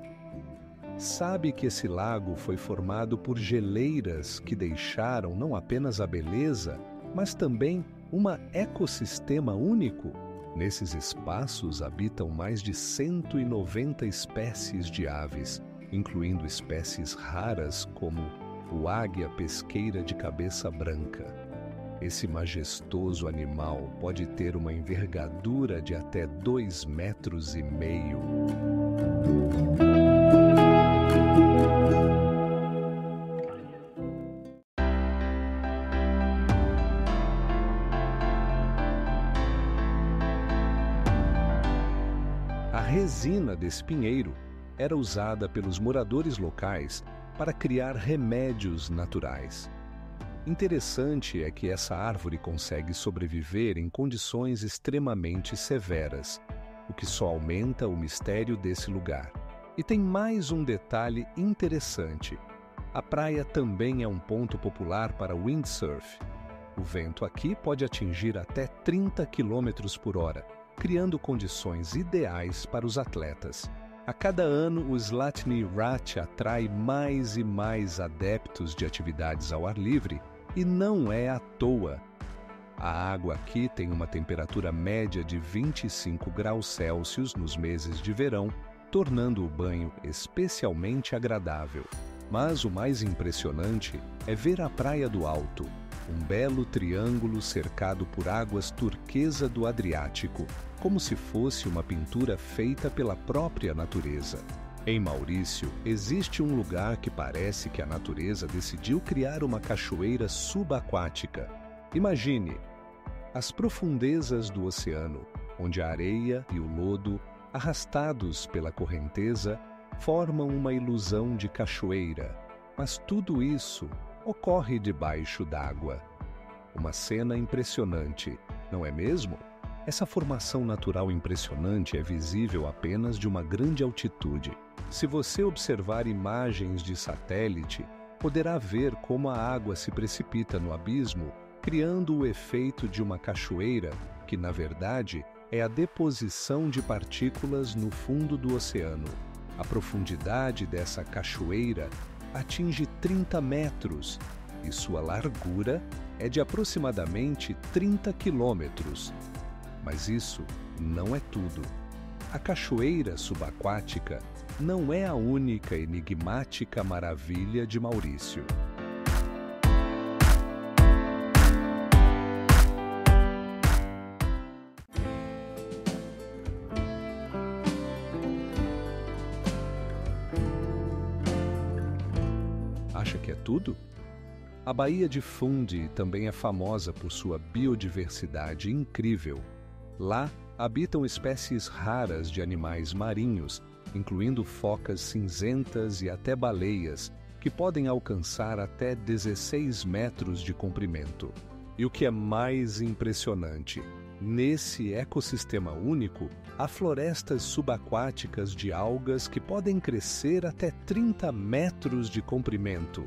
Sabe que esse lago foi formado por geleiras que deixaram não apenas a beleza, mas também um ecossistema único? Nesses espaços habitam mais de 190 espécies de aves, incluindo espécies raras como o águia pesqueira de cabeça branca. Esse majestoso animal pode ter uma envergadura de até 2,5 metros. A resina desse pinheiro era usada pelos moradores locais para criar remédios naturais. Interessante é que essa árvore consegue sobreviver em condições extremamente severas, o que só aumenta o mistério desse lugar. E tem mais um detalhe interessante. A praia também é um ponto popular para windsurf. O vento aqui pode atingir até 30 km por hora, criando condições ideais para os atletas. A cada ano, o Slatney Ranch atrai mais e mais adeptos de atividades ao ar livre, e não é à toa. A água aqui tem uma temperatura média de 25 graus Celsius nos meses de verão, tornando o banho especialmente agradável. Mas o mais impressionante é ver a Praia do Alto, um belo triângulo cercado por águas turquesa do Adriático, como se fosse uma pintura feita pela própria natureza. Em Maurício, existe um lugar que parece que a natureza decidiu criar uma cachoeira subaquática. Imagine as profundezas do oceano, onde a areia e o lodo, arrastados pela correnteza, formam uma ilusão de cachoeira. Mas tudo isso ocorre debaixo d'água. Uma cena impressionante, não é mesmo? Essa formação natural impressionante é visível apenas de uma grande altitude. Se você observar imagens de satélite, poderá ver como a água se precipita no abismo, criando o efeito de uma cachoeira, que na verdade é a deposição de partículas no fundo do oceano. A profundidade dessa cachoeira atinge 30 metros e sua largura é de aproximadamente 30 quilômetros. Mas isso não é tudo. A cachoeira subaquática não é a única enigmática maravilha de Maurício. Acha que é tudo? A Baía de Fundy também é famosa por sua biodiversidade incrível. Lá habitam espécies raras de animais marinhos, incluindo focas cinzentas e até baleias, que podem alcançar até 16 metros de comprimento. E o que é mais impressionante, nesse ecossistema único, há florestas subaquáticas de algas que podem crescer até 30 metros de comprimento.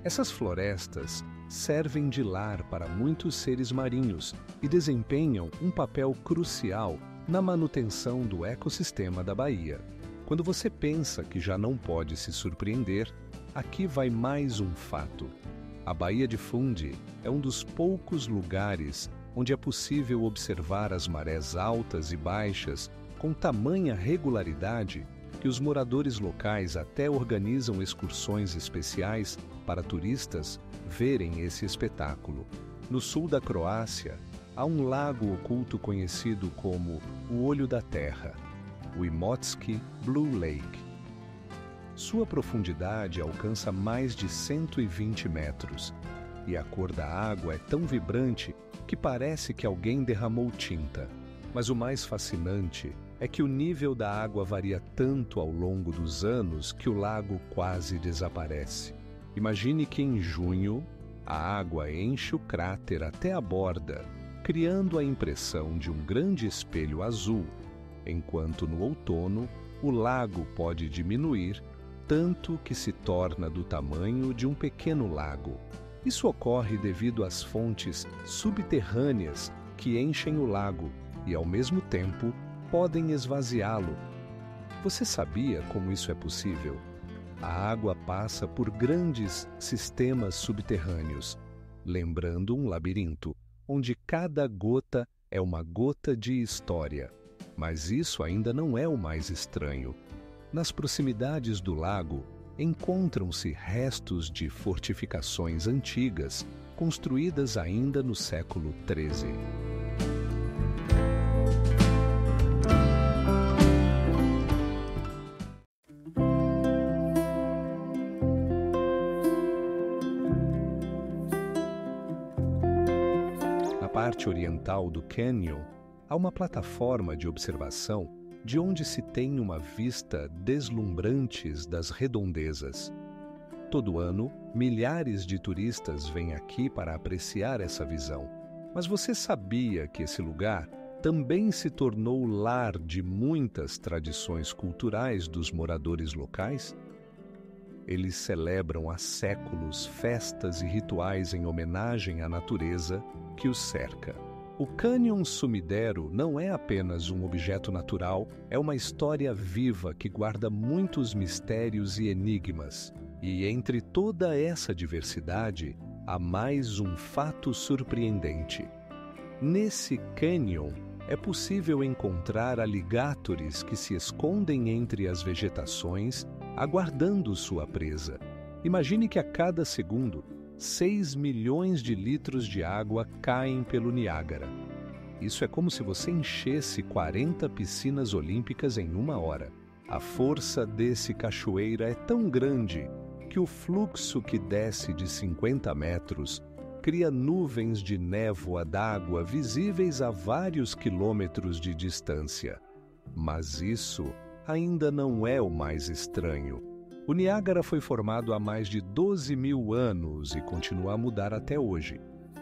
Essas florestas servem de lar para muitos seres marinhos e desempenham um papel crucial na manutenção do ecossistema da baía. Quando você pensa que já não pode se surpreender, aqui vai mais um fato. A Baía de Fundy é um dos poucos lugares onde é possível observar as marés altas e baixas com tamanha regularidade que os moradores locais até organizam excursões especiais para turistas verem esse espetáculo. No sul da Croácia, há um lago oculto conhecido como o Olho da Terra, o Imotski Blue Lake. Sua profundidade alcança mais de 120 metros e a cor da água é tão vibrante que parece que alguém derramou tinta. Mas o mais fascinante é que o nível da água varia tanto ao longo dos anos que o lago quase desaparece. Imagine que em junho, a água enche o cráter até a borda, criando a impressão de um grande espelho azul, enquanto no outono o lago pode diminuir tanto que se torna do tamanho de um pequeno lago. Isso ocorre devido às fontes subterrâneas que enchem o lago e, ao mesmo tempo, podem esvaziá-lo. Você sabia como isso é possível? A água passa por grandes sistemas subterrâneos, lembrando um labirinto, onde cada gota é uma gota de história. Mas isso ainda não é o mais estranho. Nas proximidades do lago, encontram-se restos de fortificações antigas, construídas ainda no século XIII. Na parte oriental do cânion, há uma plataforma de observação de onde se tem uma vista deslumbrante das redondezas. Todo ano, milhares de turistas vêm aqui para apreciar essa visão. Mas você sabia que esse lugar também se tornou lar de muitas tradições culturais dos moradores locais? Eles celebram há séculos festas e rituais em homenagem à natureza que os cerca. O cânion sumidero não é apenas um objeto natural, é uma história viva que guarda muitos mistérios e enigmas. E entre toda essa diversidade, há mais um fato surpreendente. Nesse cânion, é possível encontrar alligatores que se escondem entre as vegetações, aguardando sua presa. Imagine que a cada segundo, 6 milhões de litros de água caem pelo Niágara. Isso é como se você enchesse 40 piscinas olímpicas em uma hora. A força desse cachoeira é tão grande que o fluxo que desce de 50 metros cria nuvens de névoa d'água visíveis a vários quilômetros de distância. Mas isso ainda não é o mais estranho. O Niágara foi formado há mais de 12 mil anos e continua a mudar até hoje.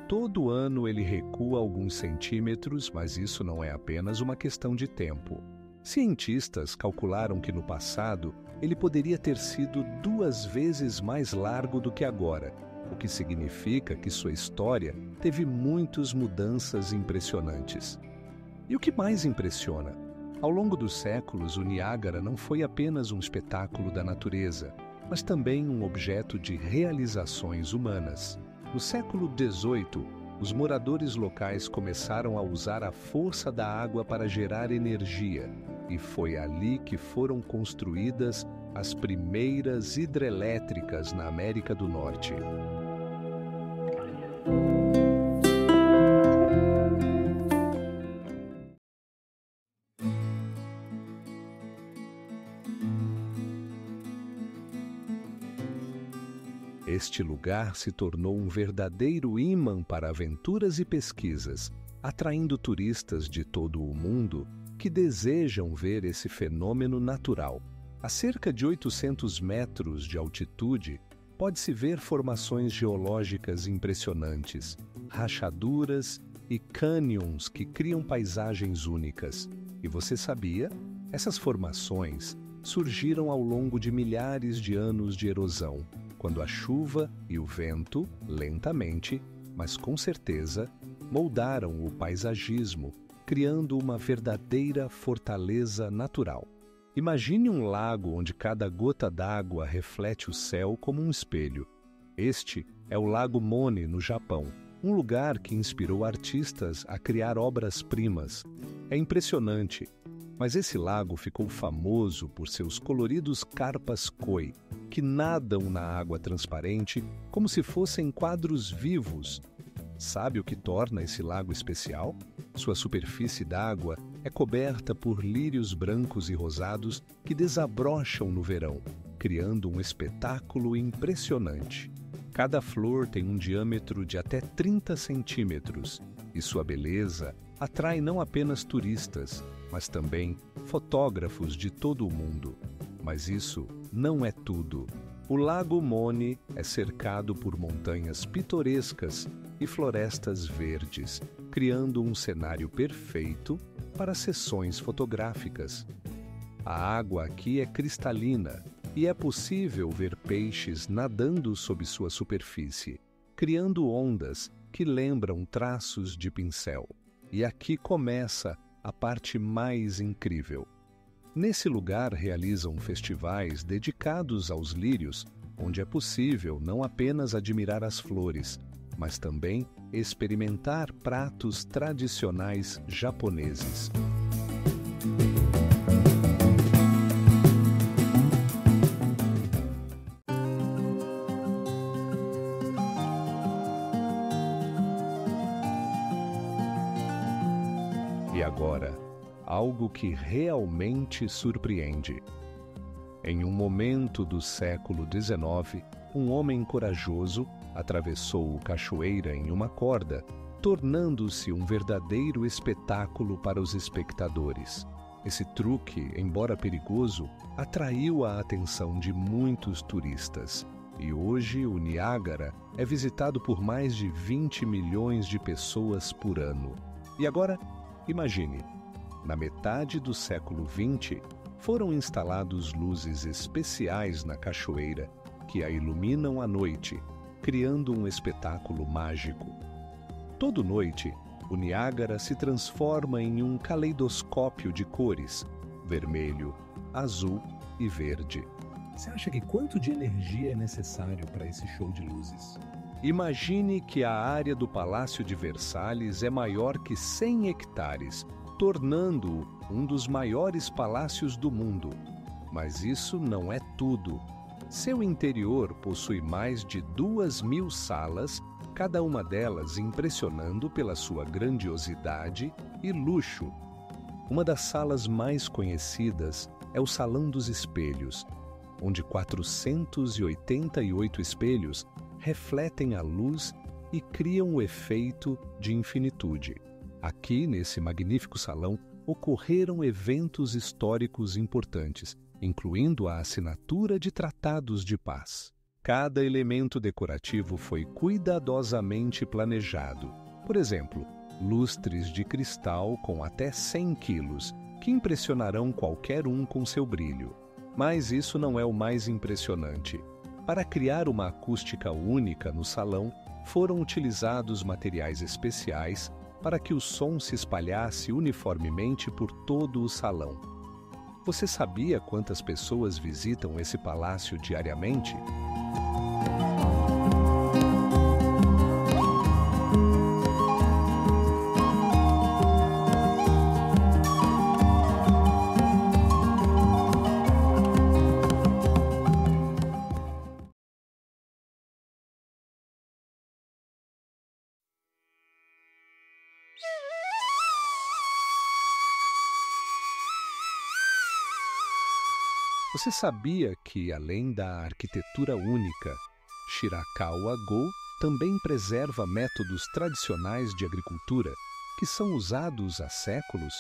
Todo ano ele recua alguns centímetros, mas isso não é apenas uma questão de tempo. Cientistas calcularam que no passado ele poderia ter sido 2 vezes mais largo do que agora, o que significa que sua história teve muitas mudanças impressionantes. E o que mais impressiona? Ao longo dos séculos, o Niágara não foi apenas um espetáculo da natureza, mas também um objeto de realizações humanas. No século XVIII, os moradores locais começaram a usar a força da água para gerar energia, e foi ali que foram construídas as primeiras hidrelétricas na América do Norte. Este lugar se tornou um verdadeiro ímã para aventuras e pesquisas, atraindo turistas de todo o mundo que desejam ver esse fenômeno natural. A cerca de 800 metros de altitude, pode-se ver formações geológicas impressionantes, rachaduras e cânions que criam paisagens únicas. E você sabia? Essas formações surgiram ao longo de milhares de anos de erosão, quando a chuva e o vento, lentamente, mas com certeza, moldaram o paisagismo, criando uma verdadeira fortaleza natural. Imagine um lago onde cada gota d'água reflete o céu como um espelho. Este é o Lago Mone, no Japão, um lugar que inspirou artistas a criar obras-primas. É impressionante, mas esse lago ficou famoso por seus coloridos carpas koi, que nadam na água transparente como se fossem quadros vivos. Sabe o que torna esse lago especial? Sua superfície d'água é coberta por lírios brancos e rosados que desabrocham no verão, criando um espetáculo impressionante. Cada flor tem um diâmetro de até 30 centímetros, e sua beleza atrai não apenas turistas, mas também fotógrafos de todo o mundo. Mas isso não é tudo. O Lago Mone é cercado por montanhas pitorescas e florestas verdes, criando um cenário perfeito para sessões fotográficas. A água aqui é cristalina e é possível ver peixes nadando sob sua superfície, criando ondas que lembram traços de pincel. E aqui começa a parte mais incrível. Nesse lugar realizam festivais dedicados aos lírios, onde é possível não apenas admirar as flores, mas também experimentar pratos tradicionais japoneses. E agora, algo que realmente surpreende. Em um momento do século XIX, um homem corajoso atravessou a cachoeira em uma corda, tornando-se um verdadeiro espetáculo para os espectadores. Esse truque, embora perigoso, atraiu a atenção de muitos turistas. E hoje o Niágara é visitado por mais de 20 milhões de pessoas por ano. E agora, imagine, na metade do século XX, foram instalados luzes especiais na cachoeira que a iluminam à noite, criando um espetáculo mágico. Toda noite, o Niágara se transforma em um caleidoscópio de cores: vermelho, azul e verde. Você acha que quanto de energia é necessário para esse show de luzes? Imagine que a área do Palácio de Versalhes é maior que 100 hectares, tornando-o um dos maiores palácios do mundo. Mas isso não é tudo. Seu interior possui mais de 2.000 salas, cada uma delas impressionando pela sua grandiosidade e luxo. Uma das salas mais conhecidas é o Salão dos Espelhos, onde 488 espelhos refletem a luz e criam o efeito de infinitude. Aqui, nesse magnífico salão, ocorreram eventos históricos importantes, incluindo a assinatura de tratados de paz. Cada elemento decorativo foi cuidadosamente planejado. Por exemplo, lustres de cristal com até 100 quilos, que impressionarão qualquer um com seu brilho. Mas isso não é o mais impressionante. Para criar uma acústica única no salão, foram utilizados materiais especiais para que o som se espalhasse uniformemente por todo o salão. Você sabia quantas pessoas visitam esse palácio diariamente? Você sabia que, além da arquitetura única, Shirakawa-go também preserva métodos tradicionais de agricultura que são usados há séculos?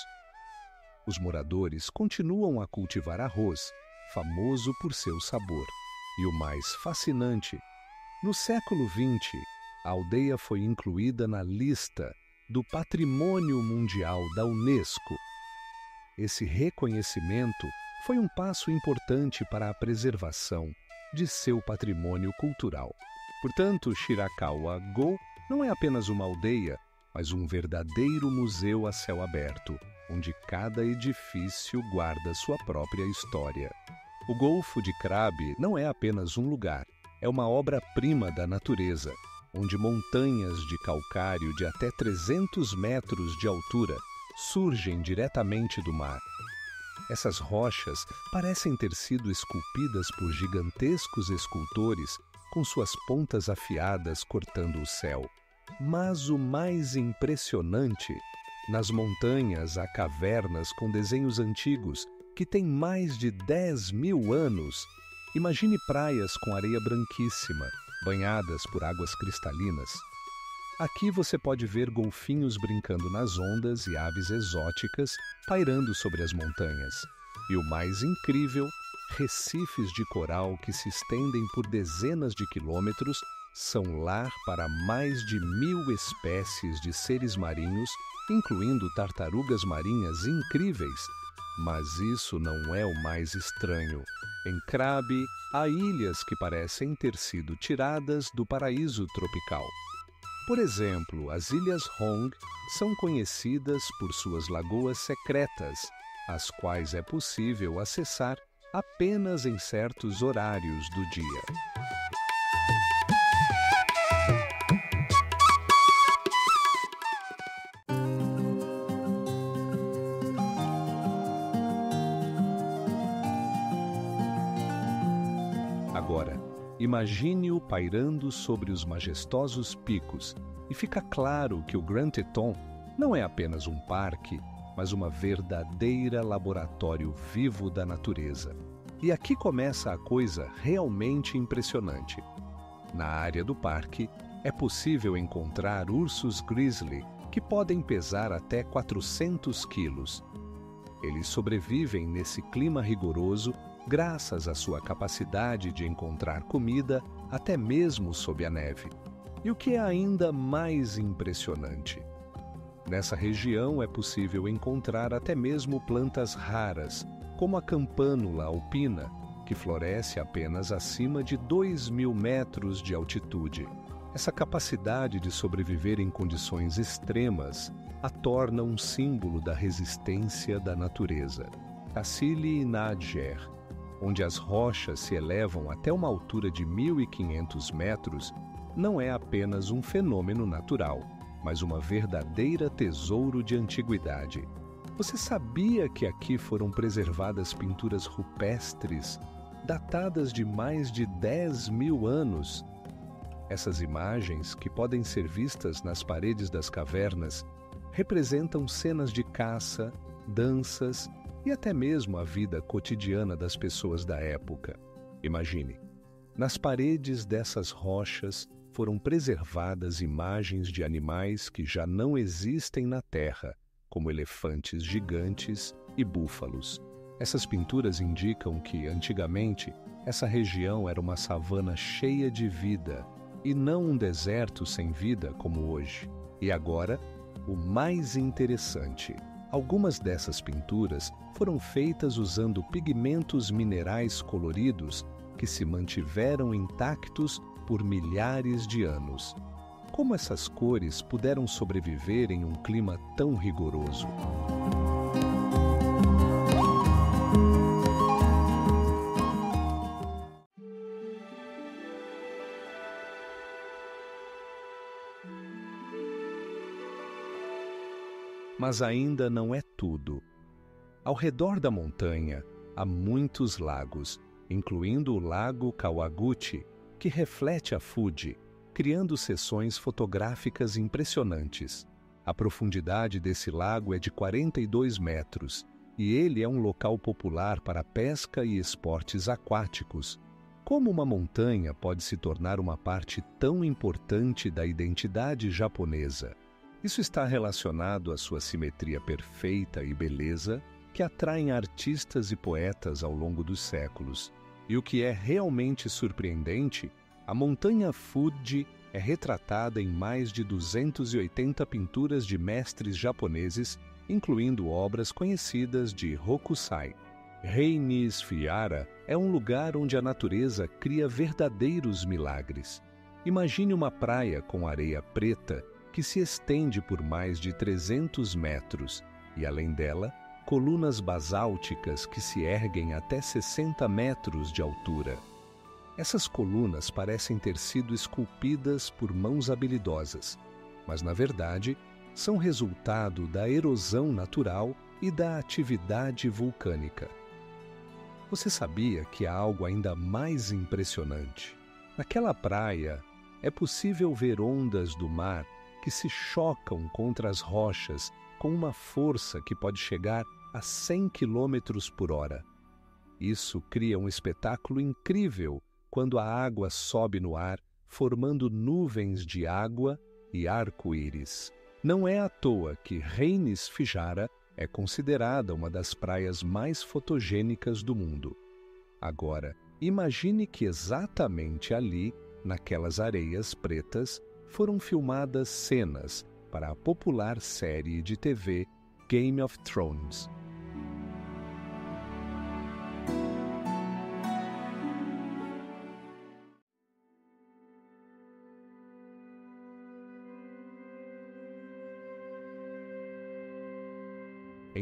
Os moradores continuam a cultivar arroz, famoso por seu sabor. E o mais fascinante, no século XX, a aldeia foi incluída na lista do Patrimônio Mundial da Unesco. Esse reconhecimento foi um passo importante para a preservação de seu patrimônio cultural. Portanto, Shirakawa-go não é apenas uma aldeia, mas um verdadeiro museu a céu aberto, onde cada edifício guarda sua própria história. O Golfo de Krabi não é apenas um lugar, é uma obra-prima da natureza, onde montanhas de calcário de até 300 metros de altura surgem diretamente do mar. Essas rochas parecem ter sido esculpidas por gigantescos escultores com suas pontas afiadas cortando o céu. Mas o mais impressionante, nas montanhas há cavernas com desenhos antigos que têm mais de 10.000 anos. Imagine praias com areia branquíssima, banhadas por águas cristalinas. Aqui você pode ver golfinhos brincando nas ondas e aves exóticas pairando sobre as montanhas. E o mais incrível, recifes de coral que se estendem por dezenas de quilômetros são lar para mais de 1.000 espécies de seres marinhos, incluindo tartarugas marinhas incríveis. Mas isso não é o mais estranho. Em Krabi, há ilhas que parecem ter sido tiradas do paraíso tropical. Por exemplo, as Ilhas Hong são conhecidas por suas lagoas secretas, as quais é possível acessar apenas em certos horários do dia. Agora, imagine-o pairando sobre os majestosos picos e fica claro que o Grand Teton não é apenas um parque, mas uma verdadeira laboratório vivo da natureza. E aqui começa a coisa realmente impressionante. Na área do parque, é possível encontrar ursos grizzly que podem pesar até 400 quilos. Eles sobrevivem nesse clima rigoroso graças à sua capacidade de encontrar comida até mesmo sob a neve. E o que é ainda mais impressionante? Nessa região é possível encontrar até mesmo plantas raras, como a campânula alpina, que floresce apenas acima de 2.000 metros de altitude. Essa capacidade de sobreviver em condições extremas a torna um símbolo da resistência da natureza. Tassili Nadjer, onde as rochas se elevam até uma altura de 1.500 metros, não é apenas um fenômeno natural, mas uma verdadeira tesouro de antiguidade. Você sabia que aqui foram preservadas pinturas rupestres, datadas de mais de 10.000 anos? Essas imagens, que podem ser vistas nas paredes das cavernas, representam cenas de caça, danças e até mesmo a vida cotidiana das pessoas da época. Imagine, nas paredes dessas rochas foram preservadas imagens de animais que já não existem na Terra, como elefantes gigantes e búfalos. Essas pinturas indicam que, antigamente, essa região era uma savana cheia de vida e não um deserto sem vida como hoje. E agora, o mais interessante: algumas dessas pinturas foram feitas usando pigmentos minerais coloridos que se mantiveram intactos por milhares de anos. Como essas cores puderam sobreviver em um clima tão rigoroso? Mas ainda não é tudo. Ao redor da montanha, há muitos lagos, incluindo o Lago Kawaguchi, que reflete a Fuji, criando seções fotográficas impressionantes. A profundidade desse lago é de 42 metros e ele é um local popular para pesca e esportes aquáticos. Como uma montanha pode se tornar uma parte tão importante da identidade japonesa? Isso está relacionado à sua simetria perfeita e beleza, que atraem artistas e poetas ao longo dos séculos. E o que é realmente surpreendente, a montanha Fuji é retratada em mais de 280 pinturas de mestres japoneses, incluindo obras conhecidas de Hokusai. Rei-Nishi-Fiara é um lugar onde a natureza cria verdadeiros milagres. Imagine uma praia com areia preta que se estende por mais de 300 metros e, além dela, colunas basálticas que se erguem até 60 metros de altura. Essas colunas parecem ter sido esculpidas por mãos habilidosas, mas, na verdade, são resultado da erosão natural e da atividade vulcânica. Você sabia que há algo ainda mais impressionante? Naquela praia, é possível ver ondas do mar que se chocam contra as rochas com uma força que pode chegar a 100 km por hora. Isso cria um espetáculo incrível quando a água sobe no ar, formando nuvens de água e arco-íris. Não é à toa que Rei-Nishi-Fiara é considerada uma das praias mais fotogênicas do mundo. Agora, imagine que exatamente ali, naquelas areias pretas, foram filmadas cenas para a popular série de TV Game of Thrones.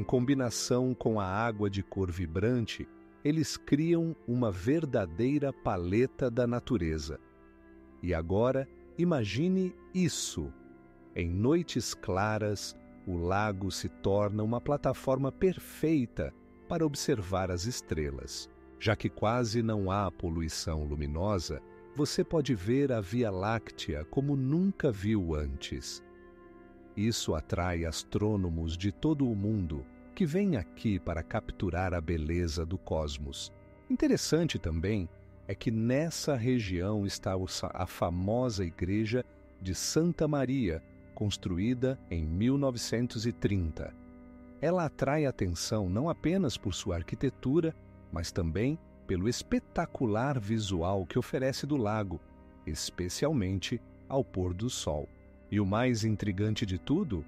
Em combinação com a água de cor vibrante, eles criam uma verdadeira paleta da natureza. E agora, imagine isso. Em noites claras, o lago se torna uma plataforma perfeita para observar as estrelas. Já que quase não há poluição luminosa, você pode ver a Via Láctea como nunca viu antes. Isso atrai astrônomos de todo o mundo que vêm aqui para capturar a beleza do cosmos. Interessante também é que nessa região está a famosa igreja de Santa Maria, construída em 1930. Ela atrai atenção não apenas por sua arquitetura, mas também pelo espetacular visual que oferece do lago, especialmente ao pôr do sol. E o mais intrigante de tudo,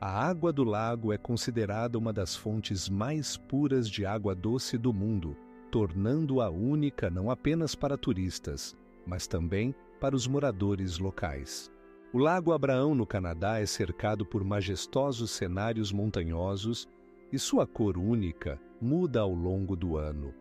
a água do lago é considerada uma das fontes mais puras de água doce do mundo, tornando-a única não apenas para turistas, mas também para os moradores locais. O Lago Abraão, no Canadá, é cercado por majestosos cenários montanhosos e sua cor única muda ao longo do ano.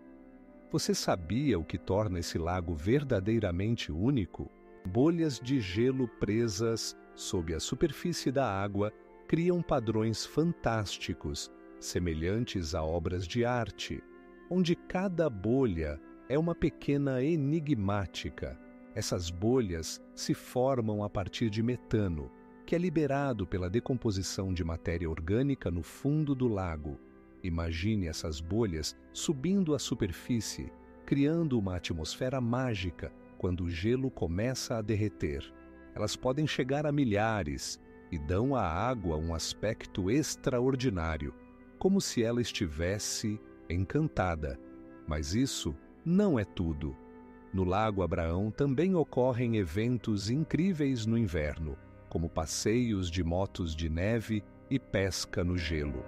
Você sabia o que torna esse lago verdadeiramente único? Bolhas de gelo presas sob a superfície da água criam padrões fantásticos, semelhantes a obras de arte, onde cada bolha é uma pequena enigmática. Essas bolhas se formam a partir de metano, que é liberado pela decomposição de matéria orgânica no fundo do lago. Imagine essas bolhas subindo à superfície, criando uma atmosfera mágica quando o gelo começa a derreter. Elas podem chegar a milhares e dão à água um aspecto extraordinário, como se ela estivesse encantada. Mas isso não é tudo. No Lago Abraão também ocorrem eventos incríveis no inverno, como passeios de motos de neve e pesca no gelo.